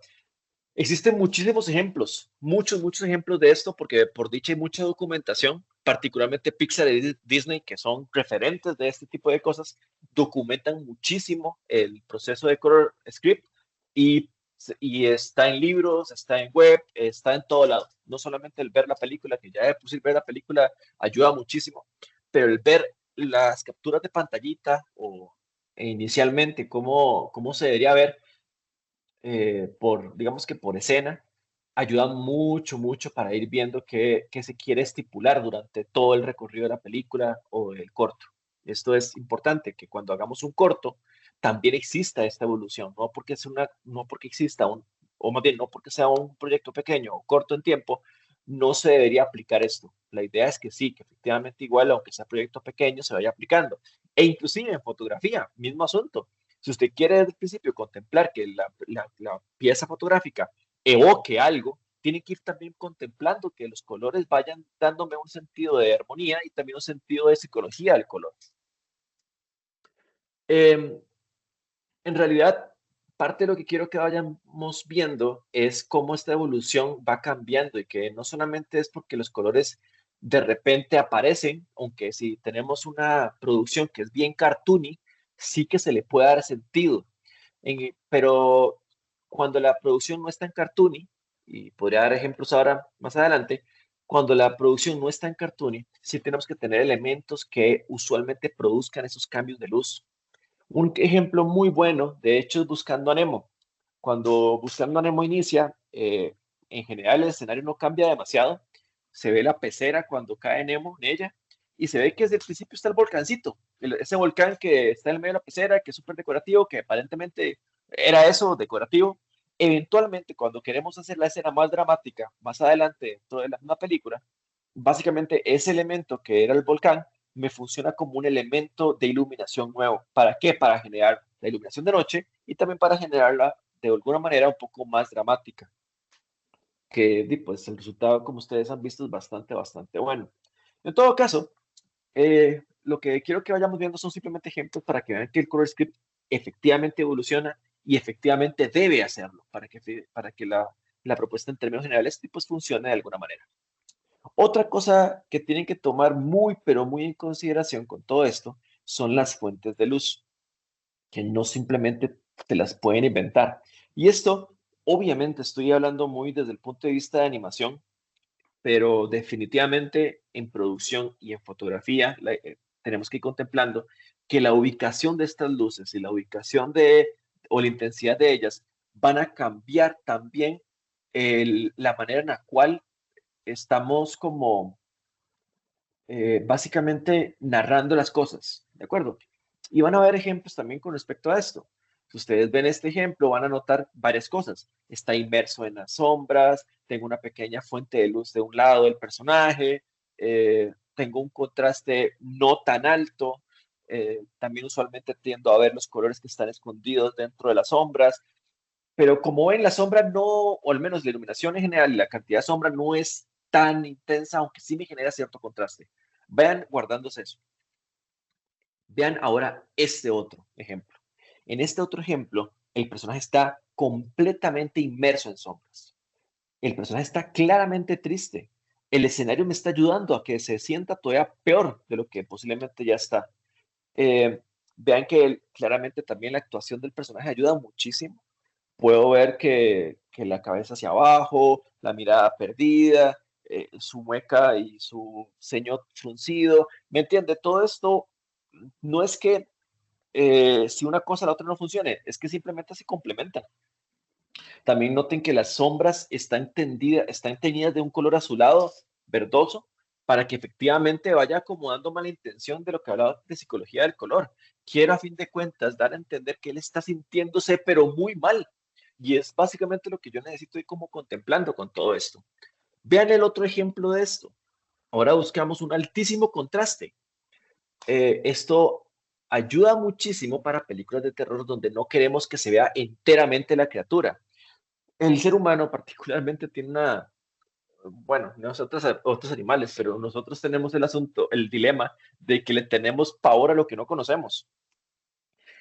Existen muchísimos ejemplos, muchos ejemplos de esto, porque por dicha hay mucha documentación, particularmente Pixar y Disney, que son referentes de este tipo de cosas, documentan muchísimo el proceso de color script y, y está en libros, está en web, está en todo lado. No solamente el ver la película, que ya de por sí ver la película ayuda muchísimo, pero el ver las capturas de pantallita o inicialmente cómo se debería ver digamos que por escena, ayuda mucho, mucho para ir viendo qué se quiere estipular durante todo el recorrido de la película o del corto. Esto es importante, que cuando hagamos un corto, también exista esta evolución, no porque exista o más bien no porque sea un proyecto pequeño o corto en tiempo, no se debería aplicar esto. La idea es que sí, que efectivamente igual, aunque sea proyecto pequeño, se vaya aplicando. E inclusive en fotografía, mismo asunto. Si usted quiere desde el principio contemplar que la pieza fotográfica evoque algo, tiene que ir también contemplando que los colores vayan dándome un sentido de armonía y también un sentido de psicología del color. Eh, en realidad, parte de lo que quiero que vayamos viendo es cómo esta evolución va cambiando y que no solamente es porque los colores de repente aparecen, aunque si tenemos una producción que es bien cartoony, sí que se le puede dar sentido. Pero cuando la producción no es tan cartoony, y podría dar ejemplos ahora más adelante, cuando la producción no es tan cartoony, sí tenemos que tener elementos que usualmente produzcan esos cambios de luz. Un ejemplo muy bueno, de hecho, es Buscando a Nemo. Cuando Buscando a Nemo inicia, en general el escenario no cambia demasiado. Se ve la pecera cuando cae Nemo en ella y se ve que desde el principio está el volcancito, ese volcán que está en el medio de la pecera, que es súper decorativo, que aparentemente era eso, decorativo. Eventualmente, cuando queremos hacer la escena más dramática, más adelante dentro de la misma película, básicamente ese elemento que era el volcán me funciona como un elemento de iluminación nuevo. ¿Para qué? Para generar la iluminación de noche y también para generarla de alguna manera un poco más dramática, que pues el resultado, como ustedes han visto, es bastante, bastante bueno. En todo caso, lo que quiero que vayamos viendo son simplemente ejemplos para que vean que el color script efectivamente evoluciona y efectivamente debe hacerlo para que la propuesta en términos generales pues funcione de alguna manera. Otra cosa que tienen que tomar muy, pero muy en consideración con todo esto son las fuentes de luz, que no simplemente te las pueden inventar. Y esto, obviamente, estoy hablando muy desde el punto de vista de animación, pero definitivamente en producción y en fotografía tenemos que ir contemplando que la ubicación de estas luces y la ubicación o la intensidad de ellas van a cambiar también la manera en la cual estamos como básicamente narrando las cosas, ¿de acuerdo? Y van a ver ejemplos también con respecto a esto. Si ustedes ven este ejemplo, van a notar varias cosas. Está inmerso en las sombras, tengo una pequeña fuente de luz de un lado del personaje, tengo un contraste no tan alto, también usualmente tiendo a ver los colores que están escondidos dentro de las sombras, pero como ven, la sombra no, o al menos la iluminación en general y la cantidad de sombra no es tan intensa, aunque sí me genera cierto contraste. Vean guardándose eso. Vean ahora este otro ejemplo. En este otro ejemplo, el personaje está completamente inmerso en sombras. El personaje está claramente triste. El escenario me está ayudando a que se sienta todavía peor de lo que posiblemente ya está. Eh, Vean que claramente también la actuación del personaje ayuda muchísimo. Puedo ver que la cabeza hacia abajo, la mirada perdida, su mueca y su ceño fruncido. ¿Me entiende? Todo esto no es que si una cosa la otra no funcione, es que simplemente se complementan. También noten que las sombras están teñidas de un color azulado, verdoso, para que efectivamente vaya acomodando mala intención de lo que hablaba de psicología del color. Quiero a fin de cuentas dar a entender que él está sintiéndose pero muy mal. Y es básicamente lo que yo necesito ir como contemplando con todo esto. Vean el otro ejemplo de esto. Ahora buscamos un altísimo contraste. Esto ayuda muchísimo para películas de terror donde no queremos que se vea enteramente la criatura. El ser humano particularmente tiene bueno, nosotros otros animales, pero nosotros tenemos el dilema de que le tenemos pavor a lo que no conocemos.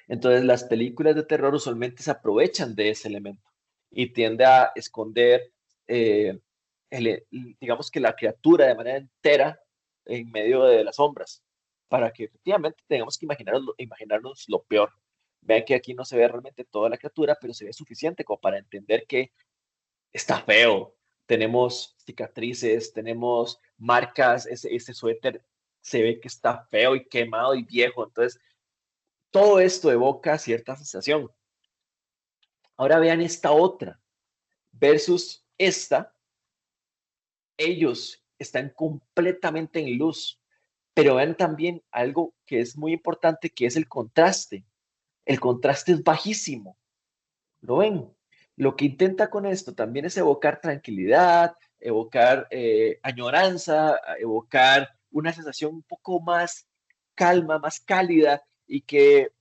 Entonces las películas de terror usualmente se aprovechan de ese elemento y tiende a esconder, eh, digamos que la criatura de manera entera en medio de las sombras, para que efectivamente tengamos que imaginarnos lo peor. Vean que aquí no se ve realmente toda la criatura, pero se ve suficiente como para entender que está feo. Tenemos cicatrices, tenemos marcas, ese suéter se ve que está feo y quemado y viejo. Entonces, Todo esto evoca cierta sensación. Ahora vean esta otra versus esta. Ellos están completamente en luz, pero vean también algo que es muy importante, que es el contraste. El contraste es bajísimo. ¿Lo ven? Lo que intenta con esto también es evocar tranquilidad, evocar añoranza, evocar una sensación un poco más calma, más cálida y que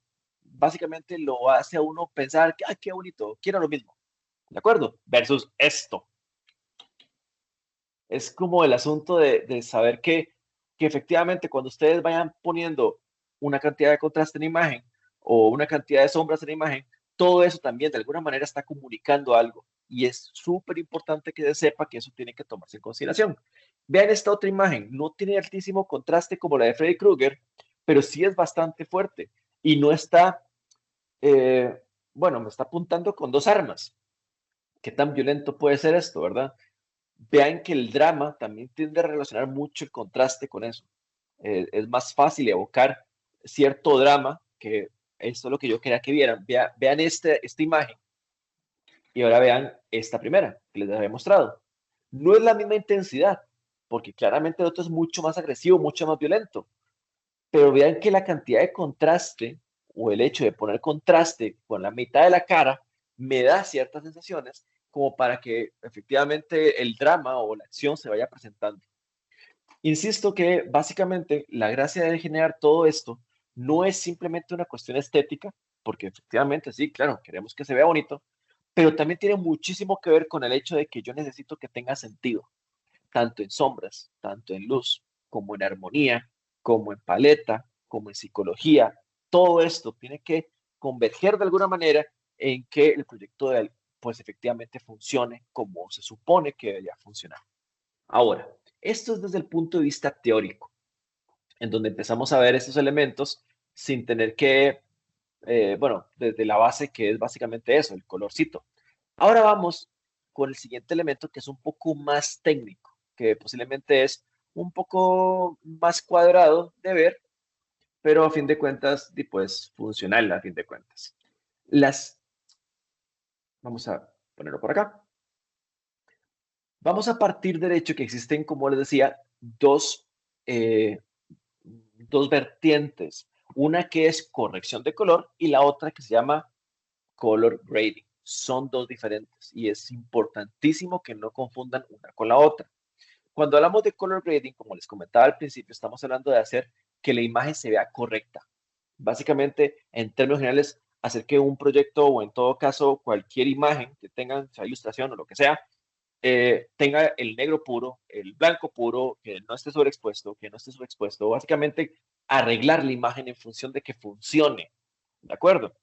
básicamente lo hace a uno pensar que, qué bonito, quiero lo mismo. ¿De acuerdo? Versus esto. Es como el asunto de saber que efectivamente cuando ustedes vayan poniendo una cantidad de contraste en la imagen o una cantidad de sombras en la imagen, todo eso también de alguna manera está comunicando algo. Y es súper importante que se sepa que eso tiene que tomarse en consideración. Vean esta otra imagen, no tiene altísimo contraste como la de Freddy Krueger, pero sí es bastante fuerte y no está, bueno, me está apuntando con dos armas. ¿Qué tan violento puede ser esto, verdad? Vean que el drama también tiende a relacionar mucho el contraste con eso. Es más fácil evocar cierto drama, que esto es lo que yo quería que vieran. Vean esta imagen y ahora vean esta primera que les había mostrado. No es la misma intensidad, porque claramente el otro es mucho más agresivo, mucho más violento, pero vean que la cantidad de contraste o el hecho de poner contraste con la mitad de la cara me da ciertas sensaciones como para que efectivamente el drama o la acción se vaya presentando. Insisto que básicamente la gracia de generar todo esto no es simplemente una cuestión estética, porque efectivamente sí, claro, queremos que se vea bonito, pero también tiene muchísimo que ver con el hecho de que yo necesito que tenga sentido, tanto en sombras, tanto en luz, como en armonía, como en paleta, como en psicología. Todo esto tiene que converger de alguna manera en que el proyecto de él, pues efectivamente funcione como se supone que debería funcionar. Ahora, esto es desde el punto de vista teórico, en donde empezamos a ver estos elementos sin tener que, bueno, desde la base que es básicamente eso, el colorcito. Ahora vamos con el siguiente elemento que es un poco más técnico, que posiblemente es un poco más cuadrado de ver, pero a fin de cuentas, pues funcional a fin de cuentas. Vamos a ponerlo por acá. Vamos a partir del hecho que existen, como les decía, eh, dos vertientes. Una que es corrección de color y la otra que se llama color grading. Son dos diferentes y es importantísimo que no confundan una con la otra. Cuando hablamos de color grading, como les comentaba al principio, estamos hablando de hacer que la imagen se vea correcta. Básicamente, en términos generales, hacer que un proyecto o en todo caso cualquier imagen que tengan, sea ilustración o lo que sea, tenga el negro puro, el blanco puro, que no esté sobreexpuesto, que no esté subexpuesto. Básicamente, arreglar la imagen en función de que funcione. ¿De acuerdo?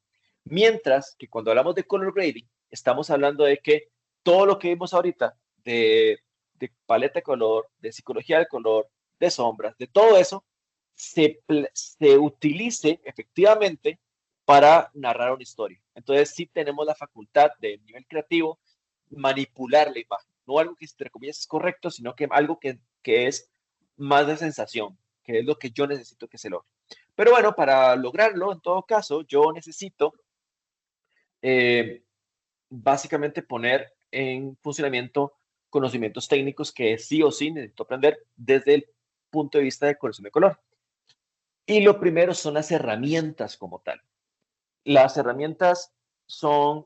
Mientras que cuando hablamos de color grading, estamos hablando de que todo lo que vimos ahorita de paleta de color, de psicología del color, de sombras, de todo eso, se utilice efectivamente para narrar una historia. Entonces sí tenemos la facultad de nivel creativo manipular la imagen. No algo que entre comillas es correcto, sino que algo que es más de sensación, que es lo que yo necesito que se logre. Pero bueno, para lograrlo, en todo caso, yo necesito eh, básicamente poner en funcionamiento conocimientos técnicos que sí o sí necesito aprender desde el punto de vista de corrección de color. Y lo primero son las herramientas como tal. Las herramientas son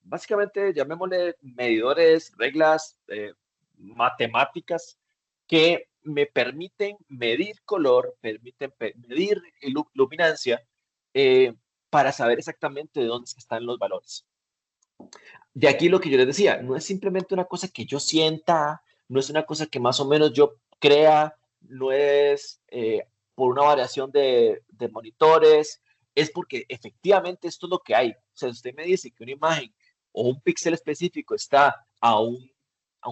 básicamente, llamémosle medidores, reglas, matemáticas que me permiten medir color, permiten medir luminancia para saber exactamente de dónde están los valores. De aquí lo que yo les decía, no es simplemente una cosa que yo sienta, no es una cosa que más o menos yo crea, no es por una variación de monitores, es porque efectivamente esto es lo que hay. O sea, usted me dice que una imagen o un píxel específico está a un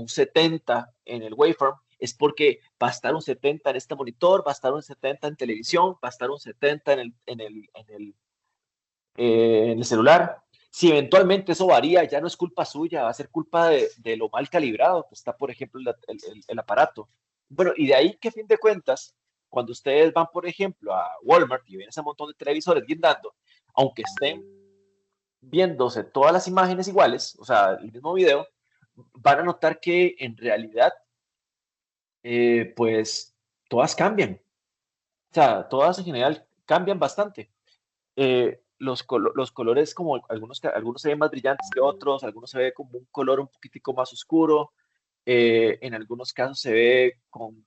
70 en el waveform, es porque va a estar un 70 en este monitor, va a estar un 70 en televisión, va a estar un 70 en el celular. Si eventualmente eso varía, ya no es culpa suya, va a ser culpa de lo mal calibrado que está, por ejemplo, el aparato. Bueno, y de ahí que a fin de cuentas, Cuando ustedes van, por ejemplo, a Walmart y ven ese montón de televisores guindando, aunque estén viéndose todas las imágenes iguales, o sea, el mismo video, van a notar que en realidad, pues, todas cambian. O sea, todas en general cambian bastante. Los colores, como algunos se ven más brillantes que otros, algunos se ve como un color un poquitico más oscuro, en algunos casos se ve con,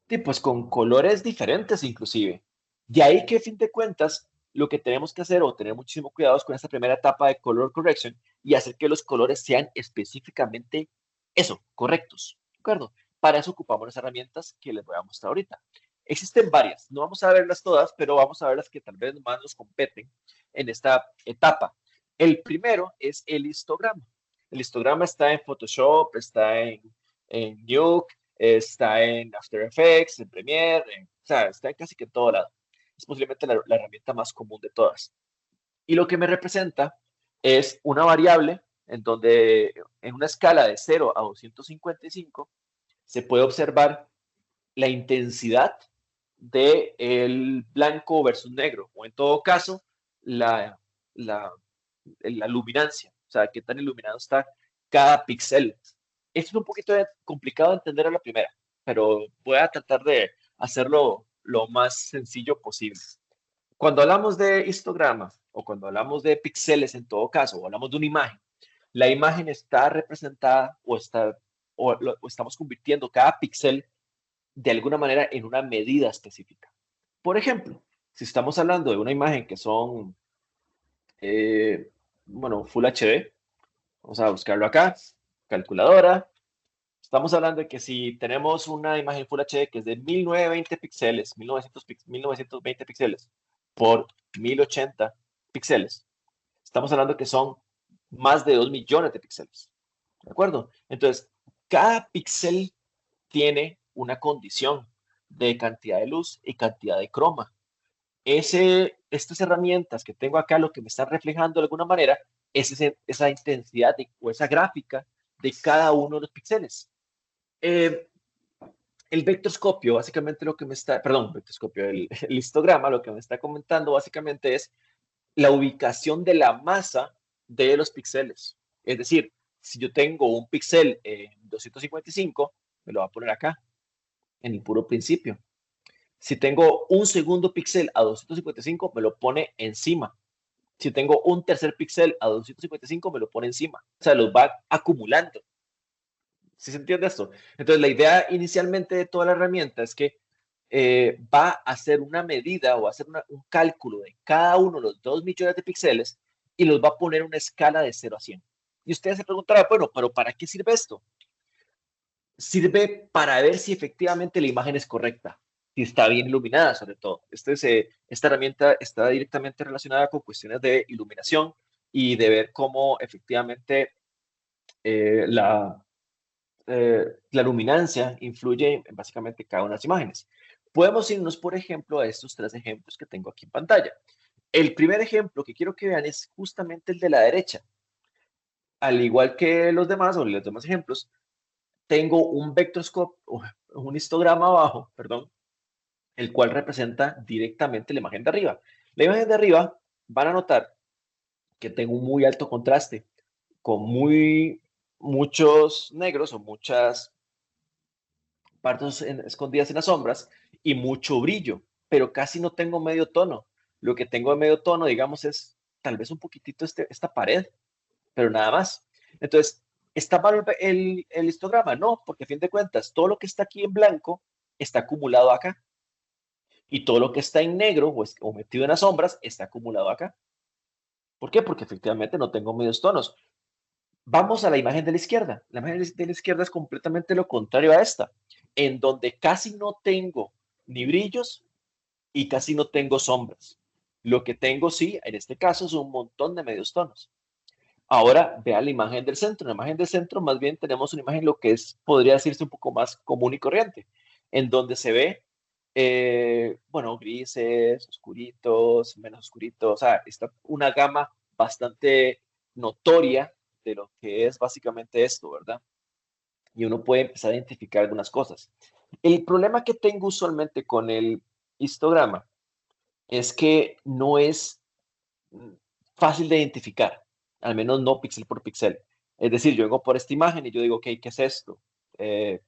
sí, pues, con colores diferentes inclusive. De ahí que, a fin de cuentas, lo que tenemos que hacer o tener muchísimo cuidado es con esta primera etapa de color correction y hacer que los colores sean específicamente eso, correctos. ¿De acuerdo? Para eso ocupamos las herramientas que les voy a mostrar ahorita. Existen varias, no vamos a verlas todas, pero vamos a ver las que tal vez más nos competen en esta etapa. El primero es el histograma. El histograma está en Photoshop, está en Nuke, está en After Effects, en Premiere, o sea, está en casi que en todo lado. Es posiblemente la herramienta más común de todas. Y lo que me representa es una variable en donde en una escala de 0 a 255 se puede observar la intensidad del blanco versus negro, o en todo caso, la, la, la luminancia, o sea, qué tan iluminado está cada píxel. Esto es un poquito complicado de entender a la primera, pero voy a tratar de hacerlo lo más sencillo posible. Cuando hablamos de histograma o cuando hablamos de píxeles en todo caso, o hablamos de una imagen, la imagen está representada o estamos convirtiendo cada píxel de alguna manera en una medida específica. Por ejemplo, si estamos hablando de una imagen que son, bueno, Full HD, vamos a buscarlo acá, calculadora. Estamos hablando de que si tenemos una imagen Full HD que es de 1920 píxeles, 1920 píxeles por 1080 píxeles, estamos hablando que son más de 2 millones de píxeles. ¿De acuerdo? Entonces, cada píxel tiene una condición de cantidad de luz y cantidad de croma. Estas herramientas que tengo acá, lo que me están reflejando de alguna manera es esa intensidad o esa gráfica de cada uno de los píxeles. Eh, el vectorscopio, básicamente lo que me está, perdón, vectorscopio, el histograma, lo que me está comentando básicamente es la ubicación de la masa de los píxeles. Es decir, si yo tengo un píxel en 255, me lo va a poner acá, en el puro principio. Si tengo un segundo píxel a 255, me lo pone encima. Si tengo un tercer píxel a 255, me lo pone encima. O sea, los va acumulando. ¿Sí se entiende esto? Entonces, la idea inicialmente de toda la herramienta es que va a hacer una medida o a hacer un cálculo de cada uno de los 2 millones de píxeles y los va a poner una escala de 0 a 100. Y ustedes se preguntarán, bueno, pero ¿para qué sirve esto? Sirve para ver si efectivamente la imagen es correcta, si está bien iluminada sobre todo. Esta herramienta está directamente relacionada con cuestiones de iluminación y de ver cómo efectivamente eh, la, la luminancia influye en básicamente cada una de las imágenes. Podemos irnos, por ejemplo, a estos tres ejemplos que tengo aquí en pantalla. El primer ejemplo que quiero que vean es justamente el de la derecha. Al igual que los demás o los demás ejemplos, tengo un vectorscope, un histograma abajo, perdón, el cual representa directamente la imagen de arriba. La imagen de arriba van a notar que tengo un muy alto contraste, con muchos negros o muchas partes escondidas en las sombras y mucho brillo, pero casi no tengo medio tono. Lo que tengo de medio tono, digamos, es tal vez un poquitito esta pared, pero nada más. Entonces, ¿está mal el histograma? No, porque a fin de cuentas, todo lo que está aquí en blanco está acumulado acá. Y todo lo que está en negro o metido en las sombras está acumulado acá. ¿Por qué? Porque efectivamente no tengo medios tonos. Vamos a la imagen de la izquierda. La imagen de la izquierda es completamente lo contrario a esta, en donde casi no tengo ni brillos y casi no tengo sombras. Lo que tengo, sí, en este caso, es un montón de medios tonos. Ahora vea la imagen del centro. En la imagen del centro, más bien tenemos una imagen lo que es, podría decirse un poco más común y corriente, en donde se ve, bueno, grises, oscuritos, menos oscuritos, o sea, está una gama bastante notoria de lo que es básicamente esto, ¿verdad? Y uno puede empezar a identificar algunas cosas. El problema que tengo usualmente con el histograma es que no es mm, fácil de identificar, al menos no píxel por píxel. Es decir, yo vengo por esta imagen y yo digo, ok, ¿qué es esto? Eh,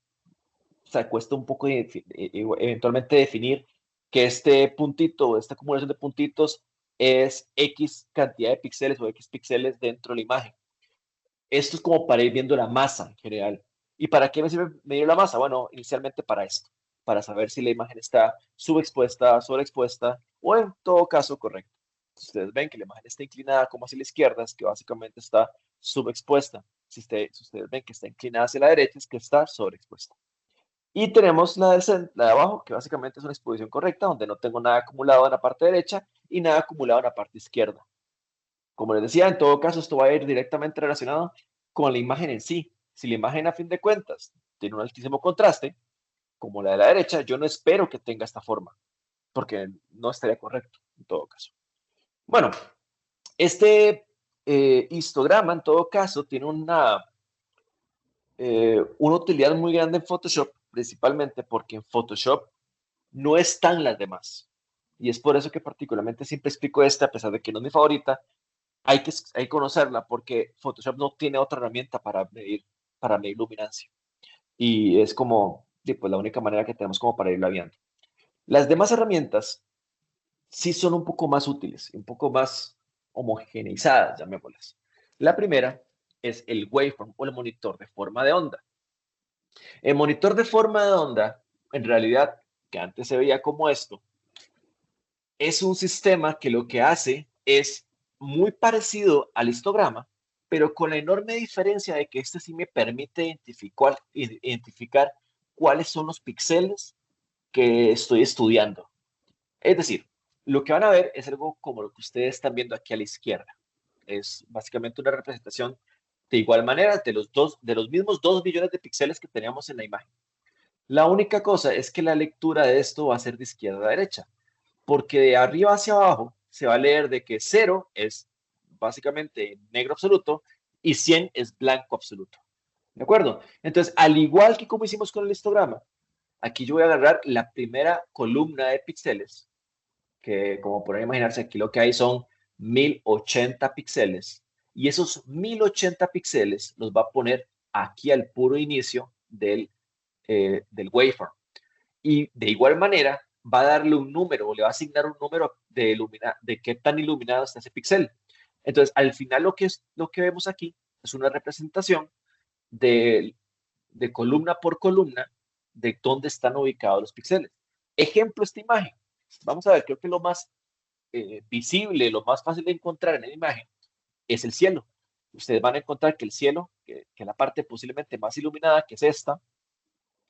o sea, cuesta un poco eventualmente definir que este puntito o esta acumulación de puntitos es X cantidad de píxeles o X píxeles dentro de la imagen. Esto es como para ir viendo la masa en general. ¿Y para qué me sirve medir la masa? Bueno, inicialmente para esto, para saber si la imagen está subexpuesta, sobreexpuesta o en todo caso correcta. Si ustedes ven que la imagen está inclinada como hacia la izquierda, es que básicamente está subexpuesta. Si ustedes ven que está inclinada hacia la derecha, es que está sobreexpuesta. Y tenemos la de abajo, que básicamente es una exposición correcta, donde no tengo nada acumulado en la parte derecha y nada acumulado en la parte izquierda. Como les decía, en todo caso, esto va a ir directamente relacionado con la imagen en sí. Si la imagen, a fin de cuentas, tiene un altísimo contraste, como la de la derecha, yo no espero que tenga esta forma, porque no estaría correcto, en todo caso. Bueno, este histograma, en todo caso, tiene una utilidad muy grande en Photoshop, principalmente porque en Photoshop no están las demás. Y es por eso que particularmente siempre explico esta, a pesar de que no es mi favorita, hay que conocerla porque Photoshop no tiene otra herramienta para medir luminancia. Y es como, sí, pues la única manera que tenemos como para irla viendo. Las demás herramientas sí son un poco más útiles, un poco más homogeneizadas, llamémoslas. La primera es el waveform o el monitor de forma de onda. El monitor de forma de onda, en realidad, que antes se veía como esto, es un sistema que lo que hace es muy parecido al histograma, pero con la enorme diferencia de que este sí me permite identificar cuáles son los píxeles que estoy estudiando. Es decir, lo que van a ver es algo como lo que ustedes están viendo aquí a la izquierda. Es básicamente una representación de igual manera de los mismos 2 billones de píxeles que teníamos en la imagen. La única cosa es que la lectura de esto va a ser de izquierda a derecha, porque de arriba hacia abajo se va a leer de que 0 es básicamente negro absoluto y 100 es blanco absoluto. ¿De acuerdo? Entonces, al igual que como hicimos con el histograma, aquí yo voy a agarrar la primera columna de píxeles, que como podrán imaginarse, aquí lo que hay son 1080 píxeles, y esos 1080 píxeles los va a poner aquí al puro inicio del waveform. Y de igual manera va a darle un número o le va a asignar un número de qué tan iluminado está ese píxel. Entonces, al final lo que vemos aquí es una representación de, de columna por columna de dónde están ubicados los píxeles. Ejemplo, esta imagen. Vamos a ver, creo que lo más visible, lo más fácil de encontrar en la imagen es el cielo. Ustedes van a encontrar que el cielo, que la parte posiblemente más iluminada, que es esta,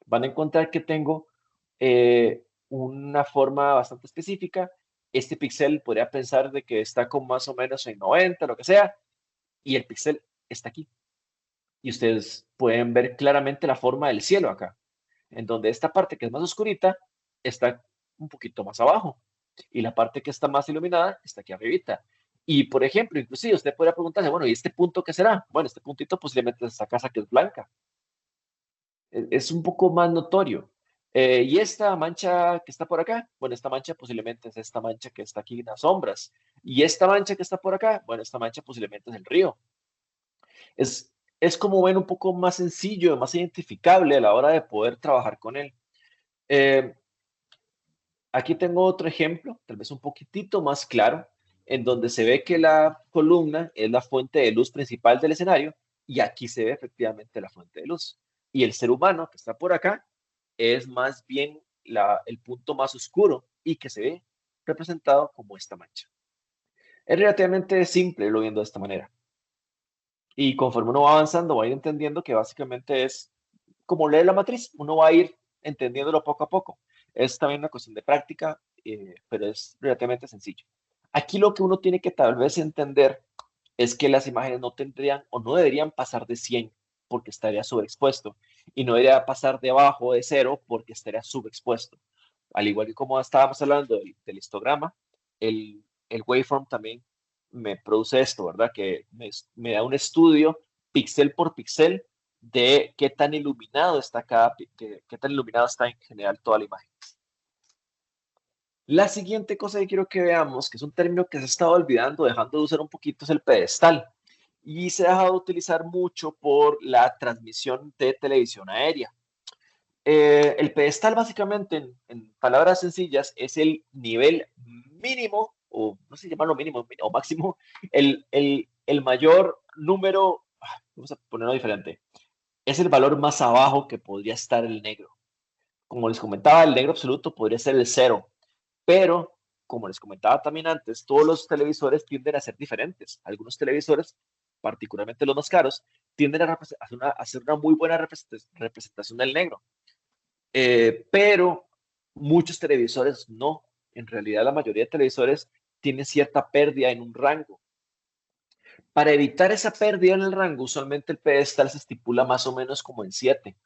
van a encontrar que tengo una forma bastante específica. Este píxel podría pensar de que está con más o menos en 90, lo que sea, y el píxel está aquí. Y ustedes pueden ver claramente la forma del cielo acá, en donde esta parte que es más oscurita está un poquito más abajo y la parte que está más iluminada está aquí arribita. Y por ejemplo, inclusive usted podría preguntarse, bueno, ¿y este punto qué será? Bueno, este puntito posiblemente es esta casa que es blanca. Es un poco más notorio. Y esta mancha que está por acá, bueno, esta mancha posiblemente es esta mancha que está aquí en las sombras. Y esta mancha que está por acá, bueno, esta mancha posiblemente es el río. Es, es como ven un poco más sencillo, más identificable a la hora de poder trabajar con él. Eh, Aquí tengo otro ejemplo, tal vez un poquitito más claro, en donde se ve que la columna es la fuente de luz principal del escenario y aquí se ve efectivamente la fuente de luz. Y el ser humano que está por acá es más bien el punto más oscuro y que se ve representado como esta mancha. Es relativamente simple lo viendo de esta manera. Y conforme uno va avanzando, va a ir entendiendo que básicamente es como leer la matriz, uno va a ir entendiéndolo poco a poco. Es también una cuestión de práctica, pero es relativamente sencillo. Aquí lo que uno tiene que tal vez entender es que las imágenes no tendrían o no deberían pasar de 100 porque estaría subexpuesto y no debería pasar debajo de 0 porque estaría subexpuesto. Al igual que como estábamos hablando del histograma, el waveform también me produce esto, ¿verdad? Que me da un estudio píxel por píxel de qué tan iluminado está qué tan iluminado está en general toda la imagen. La siguiente cosa que quiero que veamos, que es un término que se ha estado olvidando, dejando de usar un poquito, es el pedestal. Y se ha dejado de utilizar mucho por la transmisión de televisión aérea. El pedestal, básicamente, en palabras sencillas, es el nivel mínimo, o no sé si llamarlo mínimo o máximo, el mayor número, vamos a ponerlo diferente, es el valor más abajo que podría estar el negro. Como les comentaba, el negro absoluto podría ser el cero, pero como les comentaba también antes, todos los televisores tienden a ser diferentes. Algunos televisores, particularmente los más caros, tienden a hacer una muy buena representación del negro. Pero muchos televisores no. En realidad, la mayoría de televisores tienen cierta pérdida en un rango. Para evitar esa pérdida en el rango, usualmente el pedestal se estipula más o menos como en 7,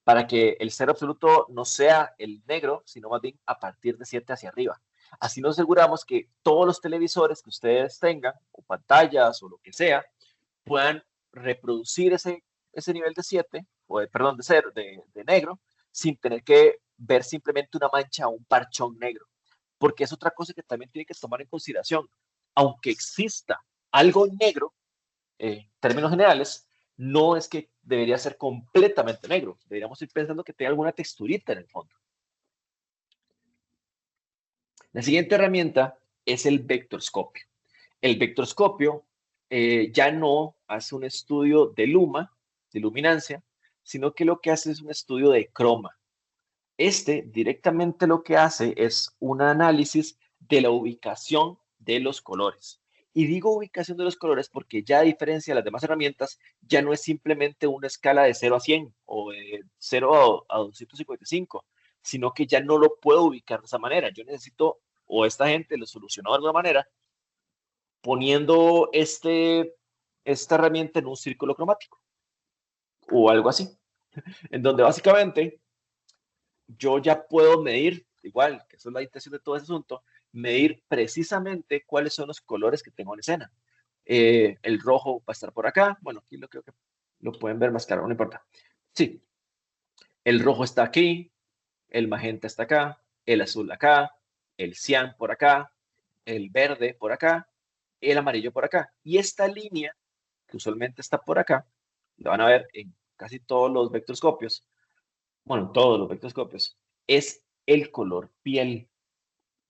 para que el cero absoluto no sea el negro, sino más bien a partir de 7 hacia arriba. Así nos aseguramos que todos los televisores que ustedes tengan, o pantallas o lo que sea, puedan reproducir ese nivel de 7, perdón, de negro, sin tener que ver simplemente una mancha o un parchón negro. Porque es otra cosa que también tiene que tomar en consideración. Aunque exista algo negro, en términos generales, no es que debería ser completamente negro. Deberíamos ir pensando que tenga alguna texturita en el fondo. La siguiente herramienta es el vectorscopio. El vectorscopio ya no hace un estudio de luma, de luminancia, sino que lo que hace es un estudio de croma. Este directamente lo que hace es un análisis de la ubicación de los colores. Y digo ubicación de los colores porque ya a diferencia de las demás herramientas, ya no es simplemente una escala de 0 a 100 o de 0 a 255, sino que ya no lo puedo ubicar de esa manera. Yo necesito, o esta gente lo solucionó de alguna manera, poniendo esta herramienta en un círculo cromático o algo así, en donde básicamente yo ya puedo medir, igual, que eso es la intención de todo ese asunto, medir precisamente cuáles son los colores que tengo en escena. El rojo va a estar por acá, bueno, aquí lo creo que lo pueden ver más claro, no importa. Sí, el rojo está aquí, el magenta está acá, el azul acá, el cian por acá, el verde por acá, el amarillo por acá. Y esta línea, que usualmente está por acá, lo van a ver en casi todos los vectorscopios, bueno, en todos los vectorscopios, es el color piel,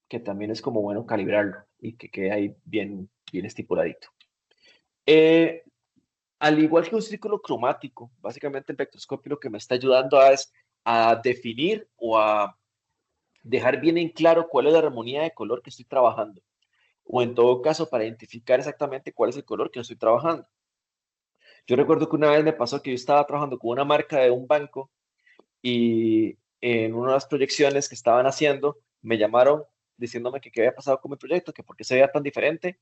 que también es como bueno calibrarlo y que quede ahí bien, bien estipuladito. Eh, Al igual que un círculo cromático, básicamente el vectorscopio lo que me está ayudando es a definir o a dejar bien en claro cuál es la armonía de color que estoy trabajando, o en todo caso para identificar exactamente cuál es el color que estoy trabajando. Yo recuerdo que una vez me pasó que yo estaba trabajando con una marca de un banco y en una de las proyecciones que estaban haciendo me llamaron diciéndome que qué había pasado con mi proyecto, que por qué se veía tan diferente,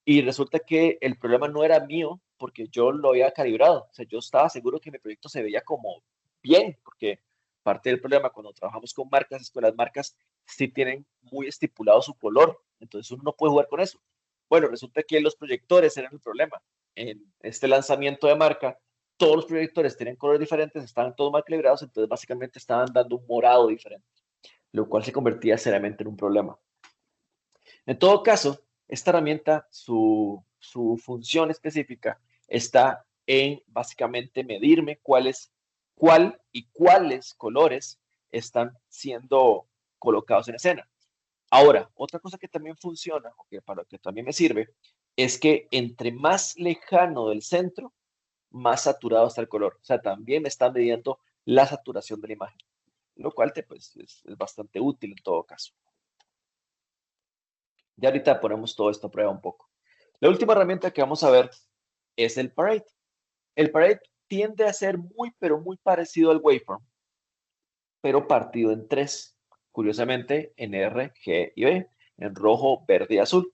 y resulta que el problema no era mío porque yo lo había calibrado. O sea, yo estaba seguro que mi proyecto se veía como bien, porque parte del problema cuando trabajamos con marcas es que las marcas sí tienen muy estipulado su color, entonces uno no puede jugar con eso. Bueno, resulta que los proyectores eran el problema. En este lanzamiento de marca, todos los proyectores tienen colores diferentes, estaban todos mal calibrados, entonces básicamente estaban dando un morado diferente, lo cual se convertía seriamente en un problema. En todo caso, esta herramienta, su función específica está en básicamente medirme cuál y cuáles colores están siendo colocados en escena. Ahora, otra cosa que también funciona, o que para lo que también me sirve, es que entre más lejano del centro, más saturado está el color. O sea, también me está midiendo la saturación de la imagen, lo cual pues, es bastante útil en todo caso. Ya ahorita ponemos todo esto a prueba un poco. La última herramienta que vamos a ver es el Parade. El Parade tiende a ser muy, pero muy parecido al Waveform, pero partido en tres. Curiosamente, en R, G y B, en rojo, verde y azul.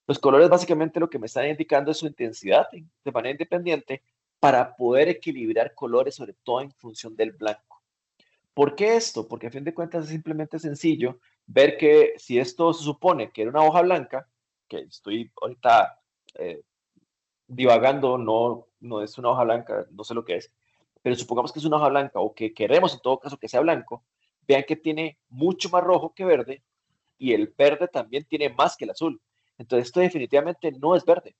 Los colores básicamente lo que me están indicando es su intensidad de manera independiente para poder equilibrar colores, sobre todo en función del blanco. ¿Por qué esto? Porque a fin de cuentas es simplemente sencillo ver que si esto se supone que era una hoja blanca, que estoy ahorita divagando, no es una hoja blanca, no sé lo que es, pero supongamos que es una hoja blanca o que queremos en todo caso que sea blanco, vean que tiene mucho más rojo que verde y el verde también tiene más que el azul. Entonces esto definitivamente no es verde.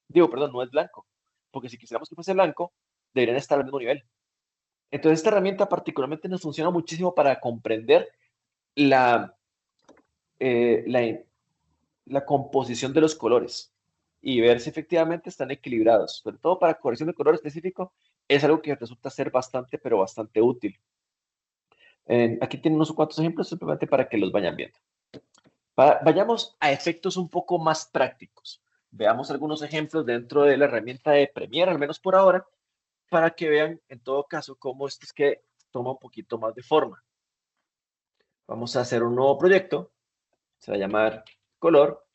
Digo, perdón, no es blanco, porque si quisiéramos que fuese blanco, deberían estar al mismo nivel. Entonces esta herramienta particularmente nos funciona muchísimo para comprender la, eh, la, la composición de los colores y ver si efectivamente están equilibrados. Sobre todo para corrección de color específico, es algo que resulta ser bastante, pero bastante útil. Aquí tienen unos cuantos ejemplos simplemente para que los vayan viendo. Vayamos a efectos un poco más prácticos. Veamos algunos ejemplos dentro de la herramienta de Premiere, al menos por ahora, para que vean en todo caso cómo esto es que toma un poquito más de forma. Vamos a hacer un nuevo proyecto, se va a llamar color.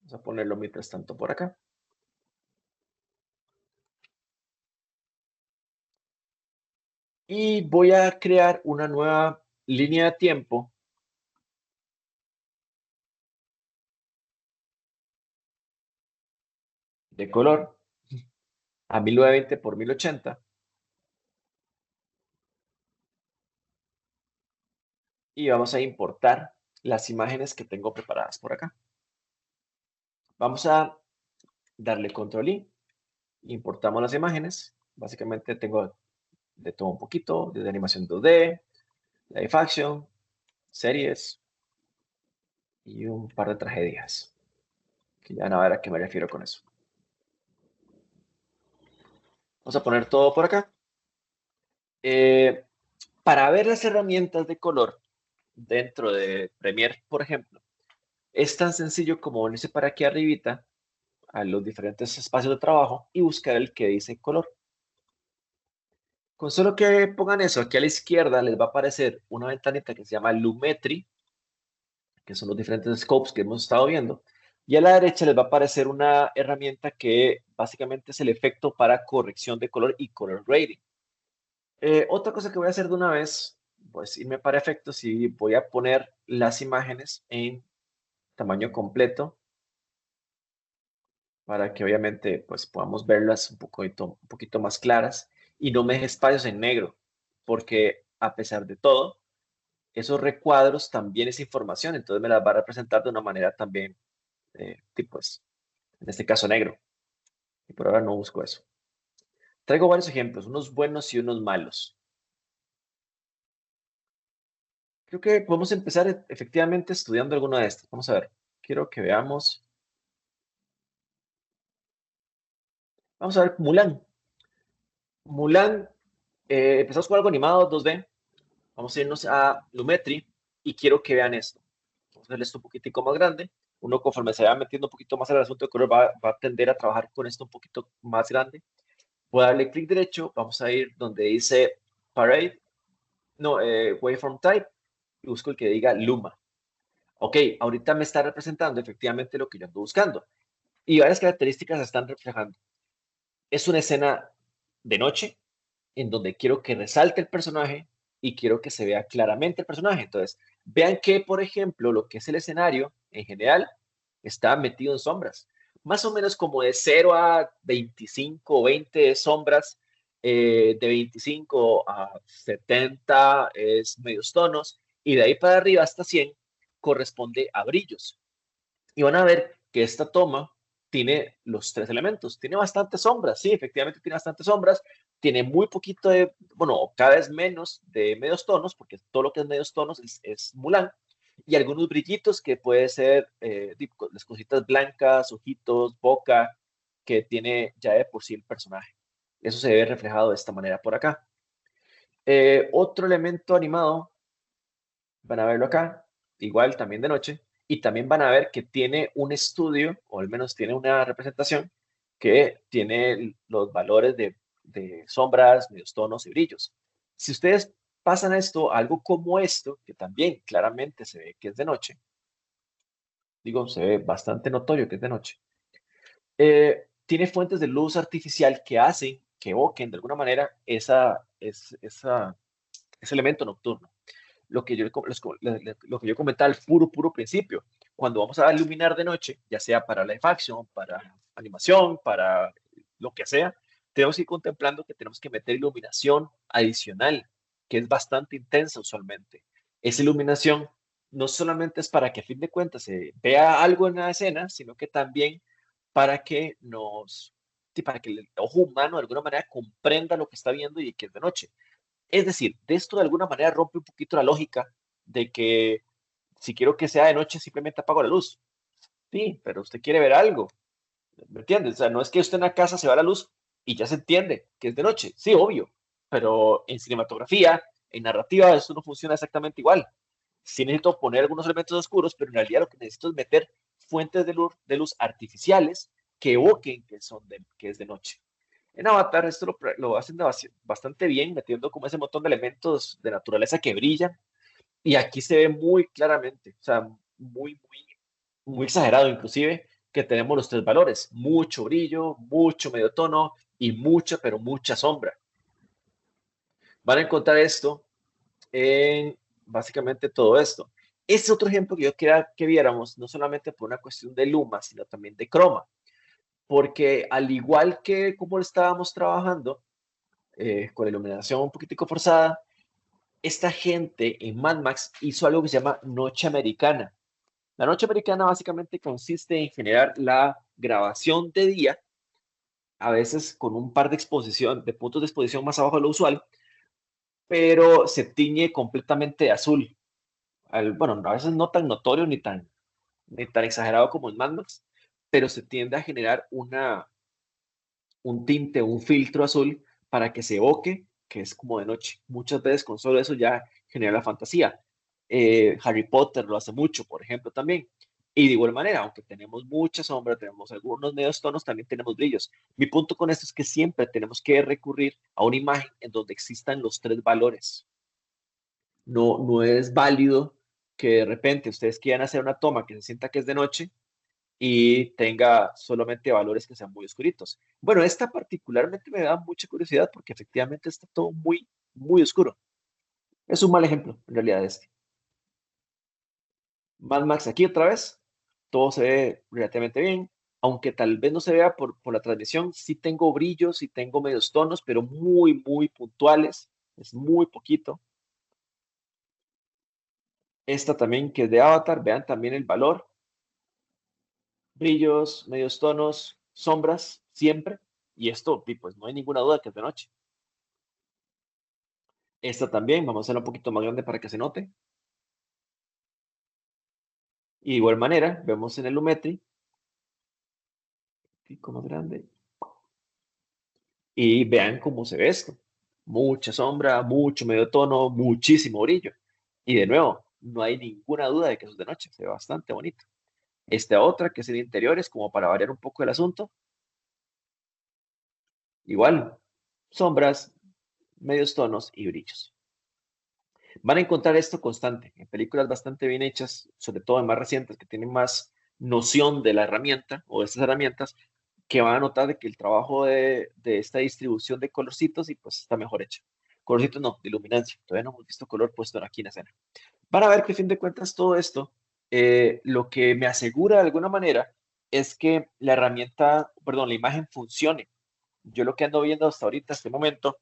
Vamos a ponerlo mientras tanto por acá. Y voy a crear una nueva línea de tiempo de color a 1920 por 1080 y vamos a importar las imágenes que tengo preparadas por acá. Vamos a darle control I, importamos las imágenes. Básicamente tengo de todo un poquito, desde animación 2D, live action, series y un par de tragedias, que ya van a ver a qué me refiero con eso. Vamos a poner todo por acá. Para ver las herramientas de color dentro de Premiere, por ejemplo, es tan sencillo como venirse para aquí arribita a los diferentes espacios de trabajo y buscar el que dice color. Con solo que pongan eso, aquí a la izquierda les va a aparecer una ventanita que se llama Lumetri, que son los diferentes scopes que hemos estado viendo, y a la derecha les va a aparecer una herramienta que básicamente es el efecto para corrección de color y color grading. Otra cosa que voy a hacer de una vez, pues irme para efectos y voy a poner las imágenes en tamaño completo para que obviamente pues podamos verlas un poquito más claras y no me deje espacios en negro, porque a pesar de todo, esos recuadros también es información, entonces me las va a representar de una manera también, pues, en este caso negro. Y por ahora no busco eso. Traigo varios ejemplos, unos buenos y unos malos. Creo que podemos empezar efectivamente estudiando alguna de estas. Vamos a ver, quiero que veamos. Vamos a ver Mulan. Mulan, empezamos con algo animado 2D. Vamos a irnos a Lumetri y quiero que vean esto. Vamos a hacer esto un poquitico más grande. Uno conforme se va metiendo un poquito más en el asunto de color va a tender a trabajar con esto un poquito más grande. Voy a darle clic derecho, vamos a ir donde dice Parade, no, Waveform Type, y busco el que diga Luma. Ok, ahorita me está representando efectivamente lo que yo ando buscando. Y varias características se están reflejando. Es una escena de noche en donde quiero que resalte el personaje y quiero que se vea claramente el personaje. Entonces, vean que, por ejemplo, lo que es el escenario en general está metido en sombras. Más o menos como de 0 a 25 o 20 sombras, de 25 a 70 es medios tonos, y de ahí para arriba hasta 100 corresponde a brillos. Y van a ver que esta toma tiene los tres elementos. Tiene bastantes sombras, sí, efectivamente tiene bastantes sombras. Tiene muy poquito de, bueno, cada vez menos de medios tonos, porque todo lo que es medios tonos es Mulan. Y algunos brillitos que puede ser las cositas blancas, ojitos, boca, que tiene ya de por sí el personaje. Eso se ve reflejado de esta manera por acá. Otro elemento animado, van a verlo acá, igual también de noche, y también van a ver que tiene un estudio, o al menos tiene una representación, que tiene los valores de sombras, medios tonos y brillos. Si ustedes pasan a esto, algo como esto, que también claramente se ve que es de noche, digo, se ve bastante notorio que es de noche, tiene fuentes de luz artificial que hacen, que evoquen de alguna manera ese elemento nocturno. Lo que yo comentaba al puro principio. Cuando vamos a iluminar de noche, ya sea para live action, para animación, para lo que sea, tenemos que ir contemplando que tenemos que meter iluminación adicional, que es bastante intensa usualmente. Esa iluminación no solamente es para que a fin de cuentas se vea algo en la escena, sino que también para que sí, para que el ojo humano de alguna manera comprenda lo que está viendo y que es de noche. Es decir, de esto de alguna manera rompe un poquito la lógica de que si quiero que sea de noche, simplemente apago la luz. Sí, pero usted quiere ver algo, ¿me entiendes? O sea, no es que usted en la casa se va la luz y ya se entiende que es de noche. Sí, obvio, pero en cinematografía, en narrativa, eso no funciona exactamente igual. Sí necesito poner algunos elementos oscuros, pero en realidad lo que necesito es meter fuentes de luz artificiales que evoquen que es de noche. En Avatar esto lo hacen bastante bien, metiendo como ese montón de elementos de naturaleza que brillan. Y aquí se ve muy claramente, o sea, muy exagerado inclusive, que tenemos los tres valores, mucho brillo, mucho medio tono y mucha, pero mucha sombra. Van a encontrar esto en básicamente todo esto. Este es otro ejemplo que yo quería que viéramos, no solamente por una cuestión de luma, sino también de croma, porque al igual que como lo estábamos trabajando, con la iluminación un poquitico forzada, esta gente en Mad Max hizo algo que se llama Noche Americana. La Noche Americana básicamente consiste en generar la grabación de día, a veces con un par de puntos de exposición más abajo de lo usual, pero se tiñe completamente de azul. Bueno, a veces no tan notorio ni tan exagerado como en Mad Max, pero se tiende a generar un tinte, un filtro azul para que se evoque que es como de noche. Muchas veces con solo eso ya genera la fantasía. Harry Potter lo hace mucho, por ejemplo, también. Y de igual manera, aunque tenemos mucha sombra, tenemos algunos medios tonos, también tenemos brillos. Mi punto con esto es que siempre tenemos que recurrir a una imagen en donde existan los tres valores. No es válido que de repente ustedes quieran hacer una toma que se sienta que es de noche y tenga solamente valores que sean muy oscuritos. Bueno, esta particularmente me da mucha curiosidad porque efectivamente está todo muy oscuro. Es un mal ejemplo, en realidad, este. Mad Max aquí otra vez, todo se ve relativamente bien, aunque tal vez no se vea por la transmisión, sí tengo brillos, sí tengo medios tonos, pero muy puntuales, es muy poquito. Esta también que es de Avatar, vean también el valor, brillos, medios tonos, sombras, siempre. Y esto, pues no hay ninguna duda que es de noche. Esta también, vamos a hacerla un poquito más grande para que se note. Y de igual manera, vemos en el Lumetri, un poquito más grande, y vean cómo se ve esto. Mucha sombra, mucho medio tono, muchísimo brillo. Y de nuevo, no hay ninguna duda de que eso es de noche, se ve bastante bonito. Esta otra, que es el interiores, como para variar un poco el asunto, igual, sombras, medios tonos y brillos. Van a encontrar esto constante en películas bastante bien hechas, sobre todo en más recientes, que tienen más noción de la herramienta o de estas herramientas, que van a notar de que el trabajo de esta distribución de colorcitos y pues está mejor hecha. Colorcitos no, de iluminancia. Todavía no hemos visto color puesto aquí en la escena. Van a ver que a fin de cuentas todo esto, lo que me asegura de alguna manera es que la herramienta, perdón, la imagen funcione. Yo lo que ando viendo hasta ahorita, este momento,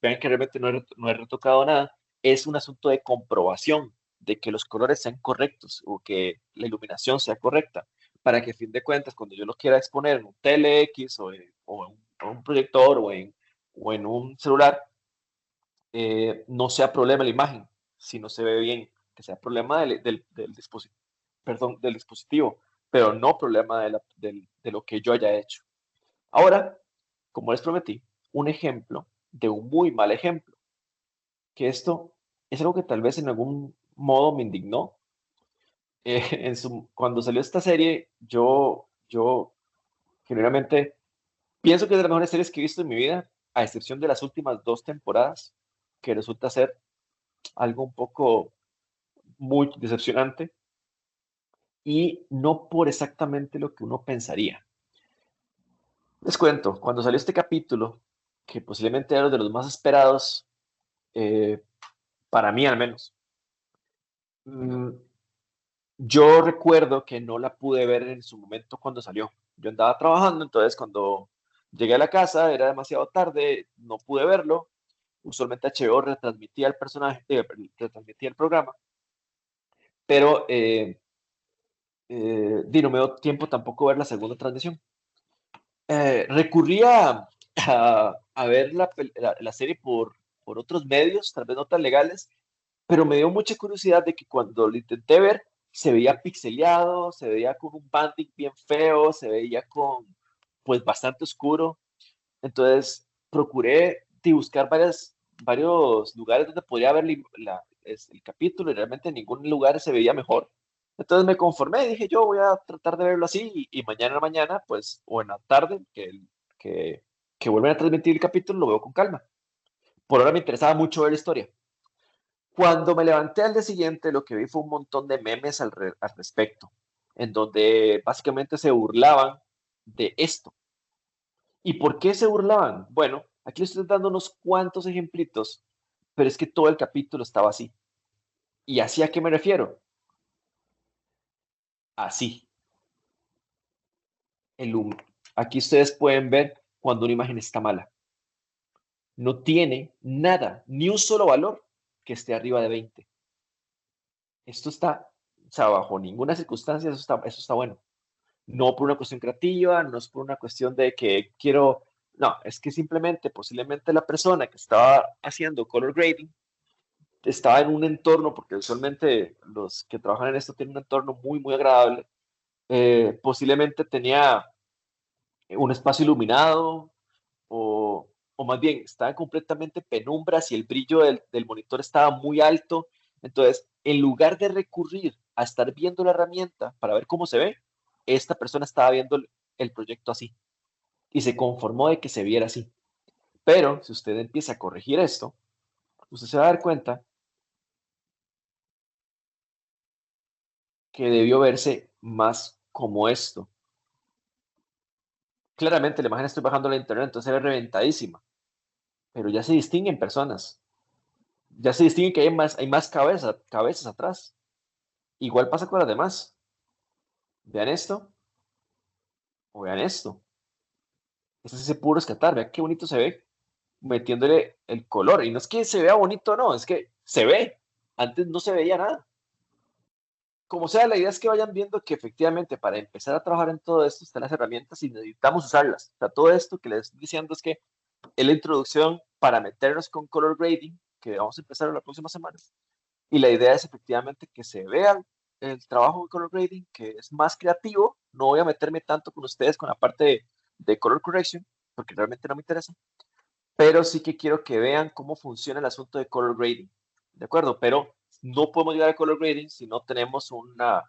vean que realmente no he retocado nada, es un asunto de comprobación de que los colores sean correctos o que la iluminación sea correcta, para que a fin de cuentas, cuando yo lo quiera exponer en un TLX o en un proyector o en un celular, no sea problema la imagen, si no se ve bien, que sea problema del dispositivo, perdón, del dispositivo, pero no problema de lo que yo haya hecho. Ahora, como les prometí, un ejemplo de un muy mal ejemplo que esto es algo que tal vez en algún modo me indignó. Cuando salió esta serie, yo generalmente pienso que es de las mejores series que he visto en mi vida, a excepción de las últimas dos temporadas, que resulta ser algo un poco muy decepcionante y no por exactamente lo que uno pensaría. Les cuento, cuando salió este capítulo, que posiblemente era de los más esperados, eh, para mí al menos, mm, yo recuerdo que no la pude ver en su momento cuando salió. Yo andaba trabajando, entonces cuando Llegué a la casa, era demasiado tarde, no pude verlo. Usualmente HBO retransmitía el personaje, retransmitía el programa, pero no me dio tiempo tampoco ver la segunda transmisión. Recurrí a ver la serie por otros medios, tal vez no tan legales, pero me dio mucha curiosidad de que cuando lo intenté ver, se veía pixeleado, se veía con un banding bien feo, se veía con, pues, bastante oscuro. Entonces, procuré buscar varios lugares donde podría ver el capítulo y realmente en ningún lugar se veía mejor. Entonces me conformé y dije, yo voy a tratar de verlo así y mañana en la mañana, pues, o en la tarde, que, que vuelven a transmitir el capítulo, lo veo con calma. Por ahora me interesaba mucho ver la historia. Cuando me levanté al día siguiente, lo que vi fue un montón de memes al respecto, en donde básicamente se burlaban de esto. ¿Y por qué se burlaban? Bueno, aquí les estoy dando unos cuantos ejemplitos, pero es que todo el capítulo estaba así. ¿Y así a qué me refiero? Así. El hum- Aquí ustedes pueden ver cuando una imagen está mala. No tiene nada, ni un solo valor que esté arriba de 20. Esto está, o sea, bajo ninguna circunstancia, eso está bueno. No por una cuestión creativa, no es por una cuestión de que quiero, no, es que simplemente, posiblemente la persona que estaba haciendo color grading estaba en un entorno, porque usualmente los que trabajan en esto tienen un entorno muy, muy agradable. Posiblemente tenía un espacio iluminado o más bien estaba completamente penumbras y el brillo del monitor estaba muy alto. Entonces, en lugar de recurrir a estar viendo la herramienta para ver cómo se ve, esta persona estaba viendo el proyecto así y se conformó de que se viera así. Pero si usted empieza a corregir esto, usted se va a dar cuenta que debió verse más como esto. Claramente la imagen estoy bajando a la internet, entonces se ve reventadísima, pero ya se distinguen personas, ya se distingue que hay más cabezas atrás. Igual pasa con las demás. Vean esto o vean esto. Este sí se pudo rescatar, vean qué bonito se ve metiéndole el color. Y no es que se vea bonito, no, es que se ve. Antes no se veía nada. Como sea, la idea es que vayan viendo que efectivamente para empezar a trabajar en todo esto están las herramientas y necesitamos usarlas. O sea, todo esto que les estoy diciendo es que es la introducción para meternos con color grading, que vamos a empezar en la próxima semana. Y la idea es efectivamente que se vea el trabajo de color grading, que es más creativo. No voy a meterme tanto con ustedes con la parte de color correction, porque realmente no me interesa, pero sí que quiero que vean cómo funciona el asunto de color grading, ¿de acuerdo? Pero no podemos llegar a color grading si no tenemos una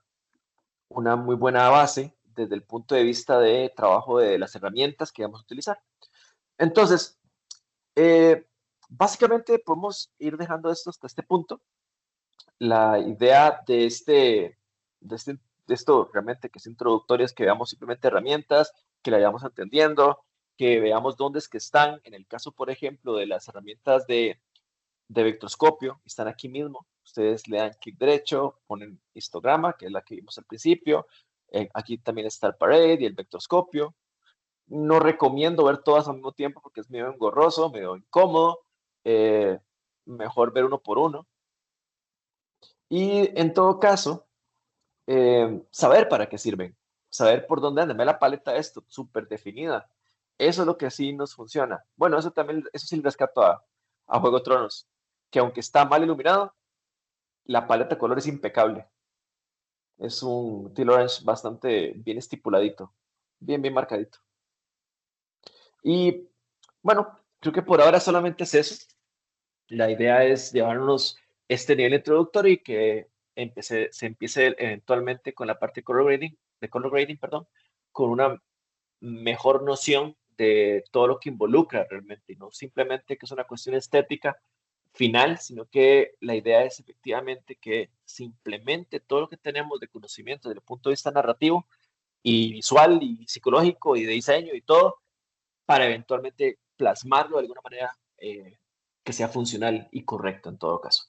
muy buena base desde el punto de vista de trabajo de las herramientas que vamos a utilizar. Entonces, eh, básicamente podemos ir dejando esto hasta este punto. La idea de, este, de esto realmente que es introductorio es que veamos simplemente herramientas, que la vayamos entendiendo, que veamos dónde es que están. En el caso, por ejemplo, de las herramientas de vectorscopio, están aquí mismo. Ustedes le dan clic derecho, ponen histograma, que es la que vimos al principio. Aquí también está el parade y el vectorscopio. No recomiendo ver todas al mismo tiempo porque es medio engorroso, medio incómodo. Eh, Mejor ver uno por uno. Y en todo caso, saber para qué sirven, saber por dónde anda. Ve la paleta esto, súper definida. Eso es lo que sí nos funciona. Bueno, eso también, eso sí le rescato a Juego de Tronos, que aunque está mal iluminado, la paleta de color es impecable. Es un teal orange bastante bien estipuladito, bien, bien marcadito. Y bueno, creo que por ahora solamente es eso. La idea es llevarnos este nivel introductorio y que se empiece eventualmente con la parte de color grading, perdón, con una mejor noción de todo lo que involucra realmente, y no simplemente que es una cuestión estética final, sino que la idea es efectivamente que se implemente todo lo que tenemos de conocimiento desde el punto de vista narrativo y visual y psicológico y de diseño y todo para eventualmente plasmarlo de alguna manera que sea funcional y correcto en todo caso.